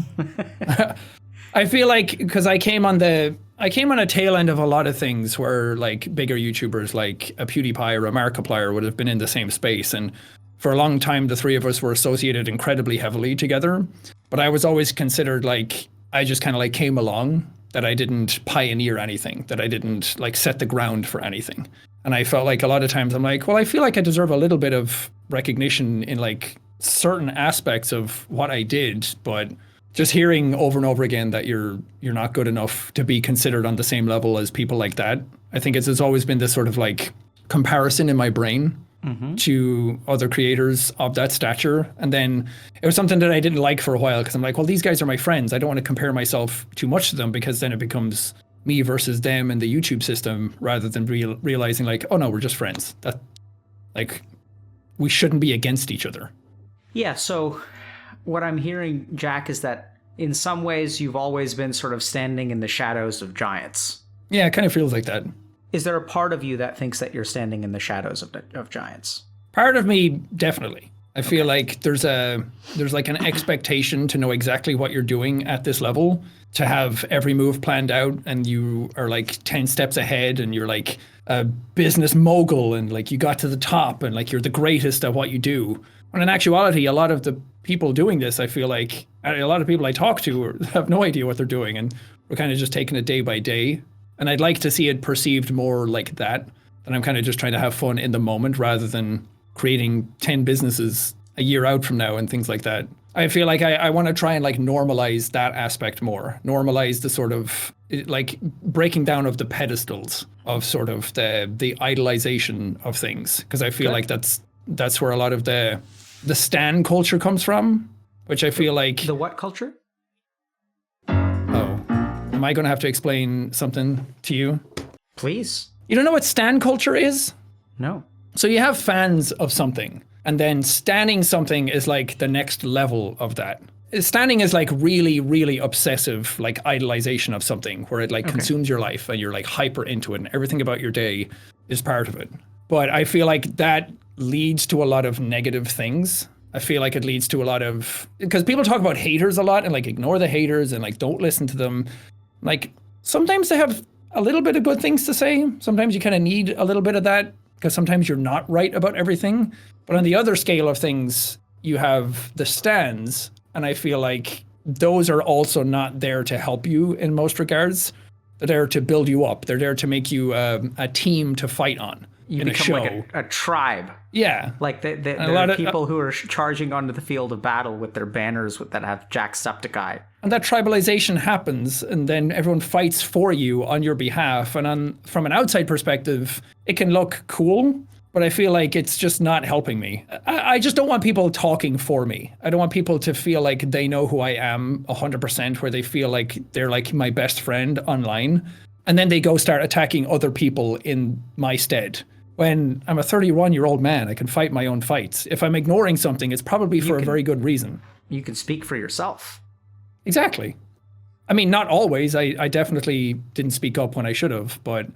I feel like because I came on a tail end of a lot of things where like bigger YouTubers like a PewDiePie or a Markiplier would have been in the same space. And for a long time, the three of us were associated incredibly heavily together. But I was always considered like, I just kind of like came along, that I didn't pioneer anything, that I didn't like set the ground for anything. And I felt like a lot of times I'm like, well, I feel like I deserve a little bit of recognition in like certain aspects of what I did, but just hearing over and over again that you're not good enough to be considered on the same level as people like that. I think it's always been this sort of like comparison in my brain to other creators of that stature. And then it was something that I didn't like for a while, because I'm like, well, these guys are my friends. I don't want to compare myself too much to them, because then it becomes me versus them in the YouTube system, rather than realizing like, oh no, we're just friends. That like, we shouldn't be against each other. Yeah, so what I'm hearing, Jack, is that in some ways you've always been sort of standing in the shadows of giants. Yeah, it kind of feels like that. Is there a part of you that thinks that you're standing in the shadows of giants? Part of me, definitely. I feel like there's like an expectation to know exactly what you're doing at this level, to have every move planned out, and you are like 10 steps ahead, and you're like a business mogul, and like you got to the top, and like you're the greatest at what you do. When in actuality, a lot of the people doing this, I feel like a lot of people I talk to have no idea what they're doing, and we're kind of just taking it day by day. And I'd like to see it perceived more like that, and I'm kind of just trying to have fun in the moment rather than creating 10 businesses a year out from now and things like that. I feel like I want to try and like normalize that aspect more, normalize the sort of like breaking down of the pedestals of sort of the idolization of things, because I feel like that's where a lot of the stan culture comes from, which I feel like... The what culture? Oh, am I going to have to explain something to you? Please. You don't know what stan culture is? No. So you have fans of something, and then standing something is like the next level of that. Standing is like really, really obsessive, like idolization of something where it like consumes your life and you're like hyper into it and everything about your day is part of it. But I feel like that leads to a lot of negative things. I feel like it leads to a lot of, because people talk about haters a lot and like ignore the haters and like don't listen to them. Like sometimes they have a little bit of good things to say. Sometimes you kind of need a little bit of that, because sometimes you're not right about everything. But on the other scale of things, you have the stans, and I feel like those are also not there to help you in most regards. They're there to build you up. They're there to make you a team to fight on in a show. Like a tribe. Yeah. Like there are people who are charging onto the field of battle with their banners that have jacksepticeye. And that tribalization happens, and then everyone fights for you on your behalf. And from an outside perspective, it can look cool, but I feel like it's just not helping me. I just don't want people talking for me. I don't want people to feel like they know who I am 100%, where they feel like they're like my best friend online. And then they go start attacking other people in my stead. When I'm a 31-year-old man, I can fight my own fights. If I'm ignoring something, it's probably for a very good reason. You can speak for yourself. Exactly. I mean, not always. I definitely didn't speak up when I should have, but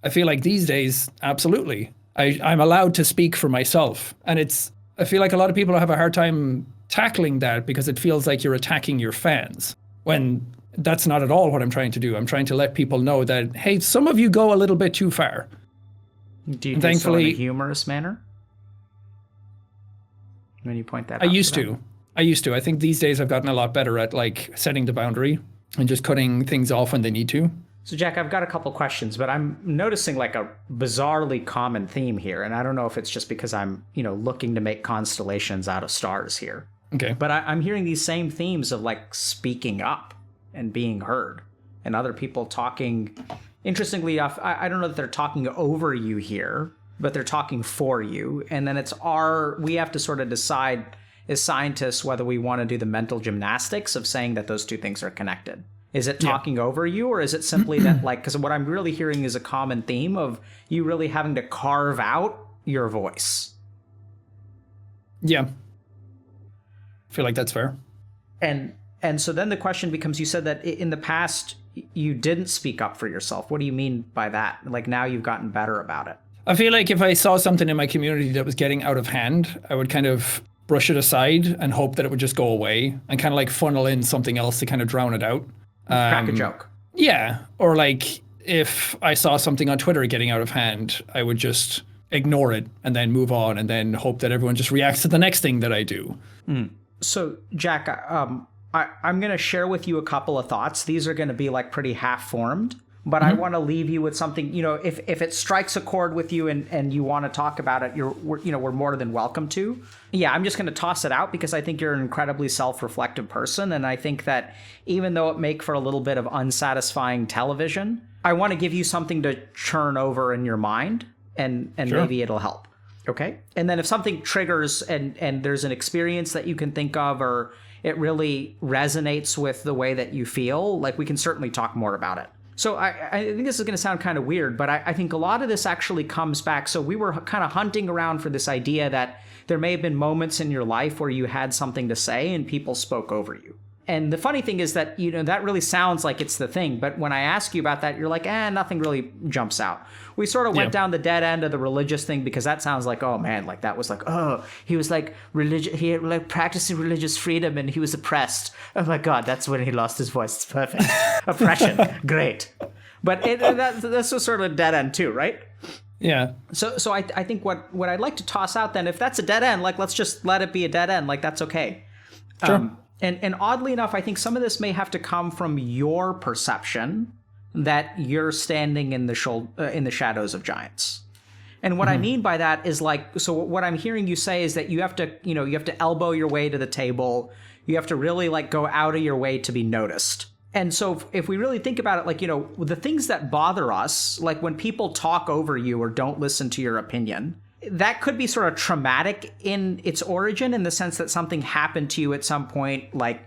I feel like these days, absolutely. I'm allowed to speak for myself. And I feel like a lot of people have a hard time tackling that because it feels like you're attacking your fans, when that's not at all what I'm trying to do. I'm trying to let people know that, hey, some of you go a little bit too far. Do you do so in a humorous manner? When you point that out? I used to. I think these days I've gotten a lot better at like setting the boundary and just cutting things off when they need to. So Jack, I've got a couple questions, but I'm noticing like a bizarrely common theme here. And I don't know if it's just because I'm, looking to make constellations out of stars here. Okay. But I'm hearing these same themes of like speaking up and being heard, and other people talking. Interestingly enough, I don't know that they're talking over you here, but they're talking for you. And then we have to sort of decide as scientists whether we want to do the mental gymnastics of saying that those two things are connected. Is it talking over you, or is it simply that, like, because what I'm really hearing is a common theme of you really having to carve out your voice. Yeah. I feel like that's fair. And so then the question becomes, you said that in the past you didn't speak up for yourself. What do you mean by that? Like now you've gotten better about it. I feel like if I saw something in my community that was getting out of hand, I would kind of brush it aside and hope that it would just go away and kind of like funnel in something else to kind of drown it out. Crack a joke. Yeah. Or like if I saw something on Twitter getting out of hand, I would just ignore it and then move on and then hope that everyone just reacts to the next thing that I do. So Jack, I'm going to share with you a couple of thoughts. These are going to be like pretty half-formed, but I want to leave you with something, if it strikes a chord with you and you want to talk about it, we're more than welcome to. Yeah, I'm just going to toss it out because I think you're an incredibly self-reflective person. And I think that even though it make for a little bit of unsatisfying television, I want to give you something to churn over in your mind and sure. Maybe it'll help. Okay. And then if something triggers and there's an experience that you can think of, or it really resonates with the way that you feel, like we can certainly talk more about it. So I think this is going to sound kind of weird, but I think a lot of this actually comes back. So we were kind of hunting around for this idea that there may have been moments in your life where you had something to say and people spoke over you. And the funny thing is that, that really sounds like it's the thing. But when I ask you about that, you're like, nothing really jumps out. We sort of went down the dead end of the religious thing because that sounds like, oh man, like that was like, oh, he was like religious, he had like practicing religious freedom and he was oppressed. Oh my God, that's when he lost his voice. It's perfect. Oppression, great. But that's a sort of dead end too, right? Yeah. So I think what I'd like to toss out then, if that's a dead end, like let's just let it be a dead end, like that's okay. Sure. And oddly enough, I think some of this may have to come from your perception that you're standing in the shadows of giants. And what I mean by that is like, so what I'm hearing you say is that you have to elbow your way to the table. You have to really like go out of your way to be noticed. And so if we really think about it, like, the things that bother us, like when people talk over you or don't listen to your opinion, that could be sort of traumatic in its origin, in the sense that something happened to you at some point. Like,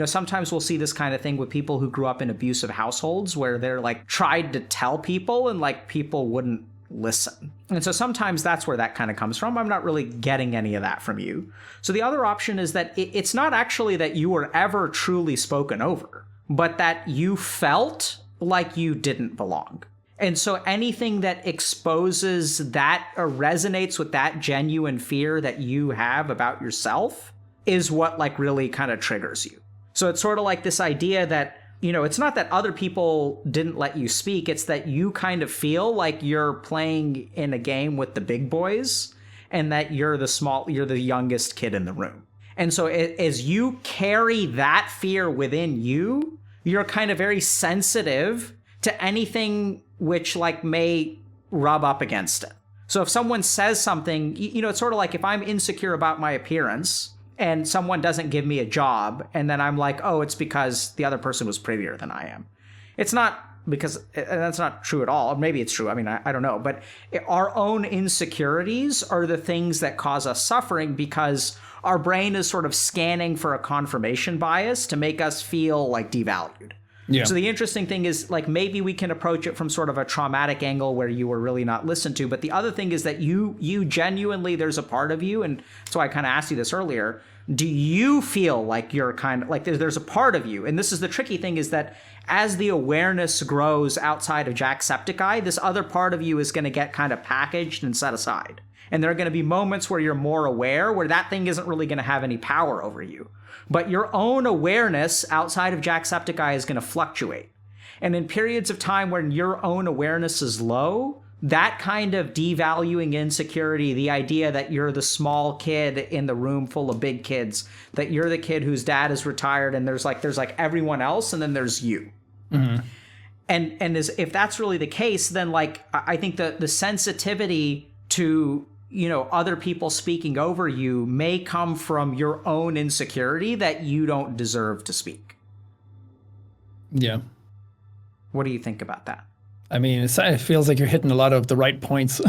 sometimes we'll see this kind of thing with people who grew up in abusive households where they're like tried to tell people and like people wouldn't listen. And so sometimes that's where that kind of comes from. I'm not really getting any of that from you. So the other option is that it's not actually that you were ever truly spoken over, but that you felt like you didn't belong. And so anything that exposes that or resonates with that genuine fear that you have about yourself is what like really kind of triggers you. So it's sort of like this idea that, it's not that other people didn't let you speak. It's that you kind of feel like you're playing in a game with the big boys and that you're the youngest kid in the room. And so as you carry that fear within you, you're kind of very sensitive to anything which like may rub up against it. So if someone says something, it's sort of like if I'm insecure about my appearance and someone doesn't give me a job and then I'm like, oh, it's because the other person was prettier than I am. It's not because that's not true at all. Or maybe it's true. I mean, I don't know. But our own insecurities are the things that cause us suffering because our brain is sort of scanning for a confirmation bias to make us feel like devalued. Yeah. So the interesting thing is like maybe we can approach it from sort of a traumatic angle where you were really not listened to. But the other thing is that you genuinely, there's a part of you. And so I kind of asked you this earlier. Do you feel like you're kind of like there's a part of you? And this is the tricky thing is that as the awareness grows outside of jacksepticeye, this other part of you is going to get kind of packaged and set aside. And there are going to be moments where you're more aware, where that thing isn't really going to have any power over you. But your own awareness outside of jacksepticeye is going to fluctuate. And in periods of time when your own awareness is low, that kind of devaluing insecurity, the idea that you're the small kid in the room full of big kids, that you're the kid whose dad is retired and there's like everyone else and then there's you. Mm-hmm. And if that's really the case, then like I think the sensitivity to other people speaking over you may come from your own insecurity that you don't deserve to speak. Yeah. What do you think about that? I mean, it feels like you're hitting a lot of the right points.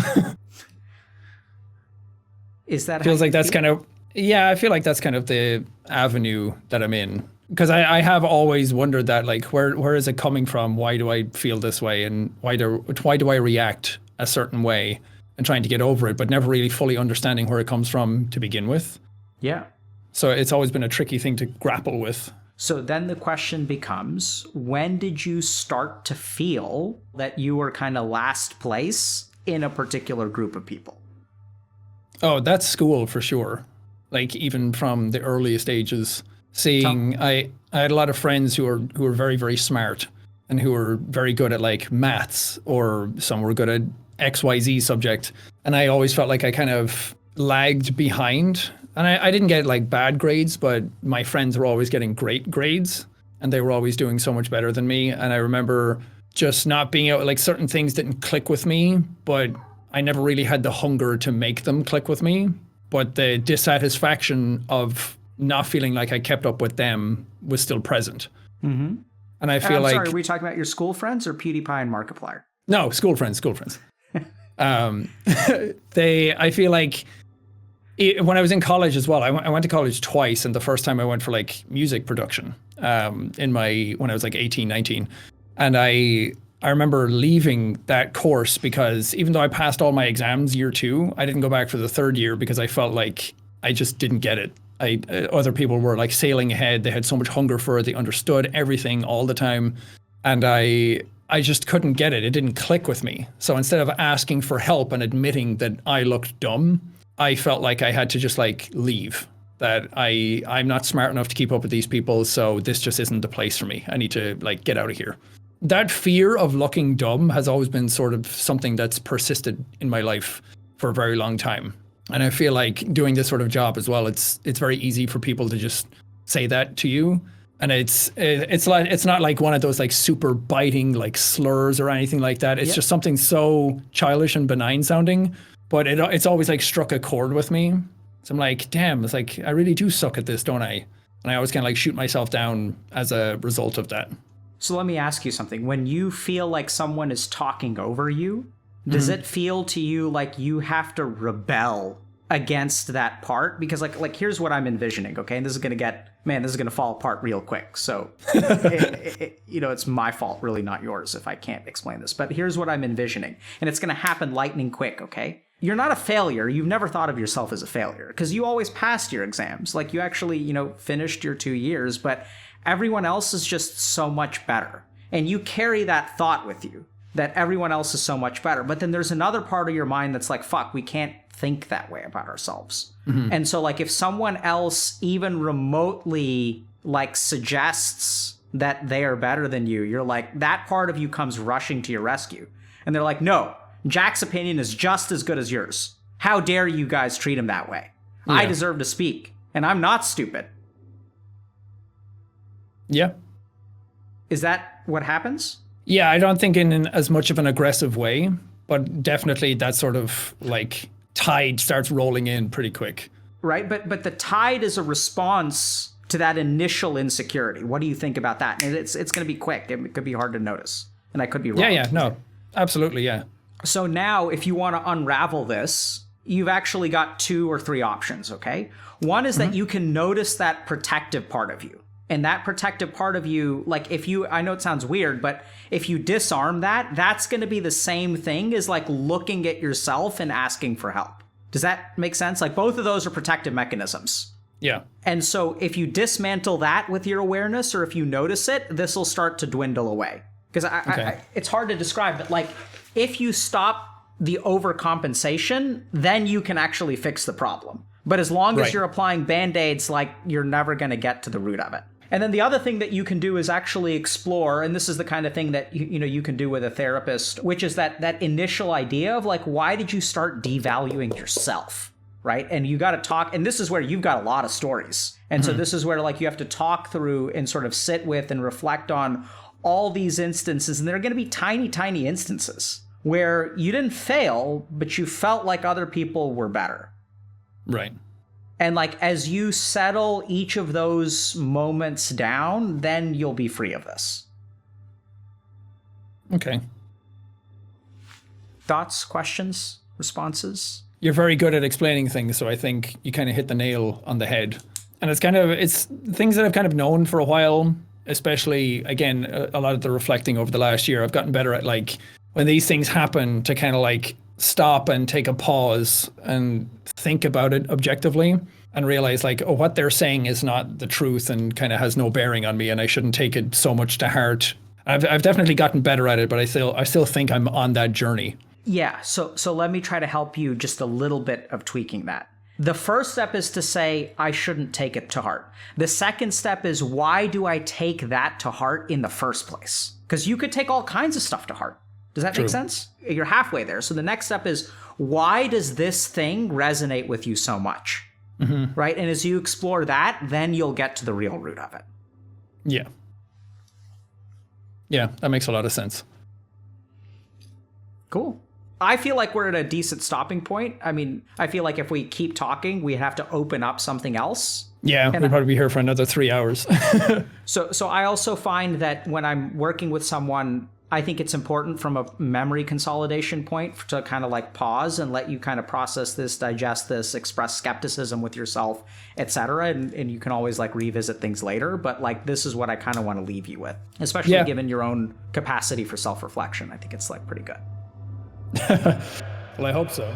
Is that feels like that's kind of, yeah, I feel like that's kind of the avenue that I'm in. Because I have always wondered that, like, where is it coming from? Why do I feel this way? And why do I react a certain way? And trying to get over it, but never really fully understanding where it comes from to begin with. Yeah. So it's always been a tricky thing to grapple with. So then the question becomes, when did you start to feel that you were kind of last place in a particular group of people? Oh, that's school for sure. Like even from the earliest ages, seeing I had a lot of friends who were very, very smart and who were very good at like maths, or some were good at XYZ subject. And I always felt like I kind of lagged behind. And I didn't get like bad grades, but my friends were always getting great grades and they were always doing so much better than me. And I remember just not being able, like certain things didn't click with me, but I never really had the hunger to make them click with me. But the dissatisfaction of not feeling like I kept up with them was still present. Mm-hmm. And I feel like... Sorry, are we talking about your school friends or PewDiePie and Markiplier? No, school friends. I feel like when I was in college as well, I went to college twice, and the first time I went for like music production when I was like 18, 19. And I remember leaving that course because even though I passed all my exams year 2, I didn't go back for the third year because I felt like I just didn't get it. Other people were like sailing ahead. They had so much hunger for it. They understood everything all the time. And I just couldn't get it. It didn't click with me. So instead of asking for help and admitting that I looked dumb, I felt like I had to just like leave. That I'm not smart enough to keep up with these people, so this just isn't the place for me. I need to like get out of here. That fear of looking dumb has always been sort of something that's persisted in my life for a very long time. And I feel like doing this sort of job as well, it's very easy for people to just say that to you. And it's not like one of those like super biting like slurs or anything like that. It's just something so childish and benign sounding, but it's always like struck a chord with me. So I'm like, damn, it's like, I really do suck at this, don't I? And I always kind of like shoot myself down as a result of that. So let me ask you something. When you feel like someone is talking over you, does it feel to you like you have to rebel against that part? Because like here's what I'm envisioning, okay? And this is going to fall apart real quick. So, it's my fault, really not yours if I can't explain this. But here's what I'm envisioning. And it's going to happen lightning quick, okay? You're not a failure. You've never thought of yourself as a failure because you always passed your exams. Like you actually, finished your 2 years, but everyone else is just so much better. And you carry that thought with you that everyone else is so much better. But then there's another part of your mind that's like, fuck, we can't think that way about ourselves. And so like if someone else even remotely like suggests that they are better than you, you're like, that part of you comes rushing to your rescue. And they're like, no, Jack's opinion is just as good as yours. How dare you guys treat him that way? Yeah. I deserve to speak, and I'm not stupid. Yeah. Is that what happens? Yeah, I don't think in as much of an aggressive way, but definitely that sort of like tide starts rolling in pretty quick. Right, but the tide is a response to that initial insecurity. What do you think about that? And it's going to be quick. It could be hard to notice, and I could be wrong. Yeah, no, absolutely, yeah. So now if you want to unravel this, you've actually got 2 or 3 options, okay? One is that you can notice that protective part of you. And that protective part of you, like I know it sounds weird, but if you disarm that, that's going to be the same thing as like looking at yourself and asking for help. Does that make sense? Like both of those are protective mechanisms. Yeah. And so if you dismantle that with your awareness, or if you notice it, this will start to dwindle away. Because it's hard to describe, but like if you stop the overcompensation, then you can actually fix the problem. But as long as you're applying Band-Aids, like you're never going to get to the root of it. And then the other thing that you can do is actually explore, and this is the kind of thing that you can do with a therapist, which is that initial idea of like, why did you start devaluing yourself, right? And you got to talk, and this is where you've got a lot of stories. And so this is where like you have to talk through and sort of sit with and reflect on all these instances, and there are going to be tiny, tiny instances where you didn't fail, but you felt like other people were better. Right. And like, as you settle each of those moments down, then you'll be free of this. Okay. Thoughts, questions, responses? You're very good at explaining things, so I think you kind of hit the nail on the head. And it's things that I've kind of known for a while, especially, again, a lot of the reflecting over the last year. I've gotten better at like, when these things happen, to kind of like stop and take a pause and think about it objectively and realize like, oh, what they're saying is not the truth and kind of has no bearing on me, and I shouldn't take it so much to heart. I've definitely gotten better at it, but I still think I'm on that journey. Yeah, so let me try to help you just a little bit of tweaking that. The first step is to say, I shouldn't take it to heart. The second step is, why do I take that to heart in the first place? Because you could take all kinds of stuff to heart. Does that make sense? You're halfway there. So the next step is, why does this thing resonate with you so much? Right? And as you explore that, then you'll get to the real root of it. Yeah. Yeah, that makes a lot of sense. Cool. I feel like we're at a decent stopping point. I mean, I feel like if we keep talking, we have to open up something else. Yeah, we'll probably be here for another 3 hours. So I also find that when I'm working with someone, I think it's important from a memory consolidation point to kind of like pause and let you kind of process this, digest this, express skepticism with yourself, etc. And you can always like revisit things later. But like, this is what I kind of want to leave you with, especially given your own capacity for self-reflection. I think it's like pretty good. Well, I hope so.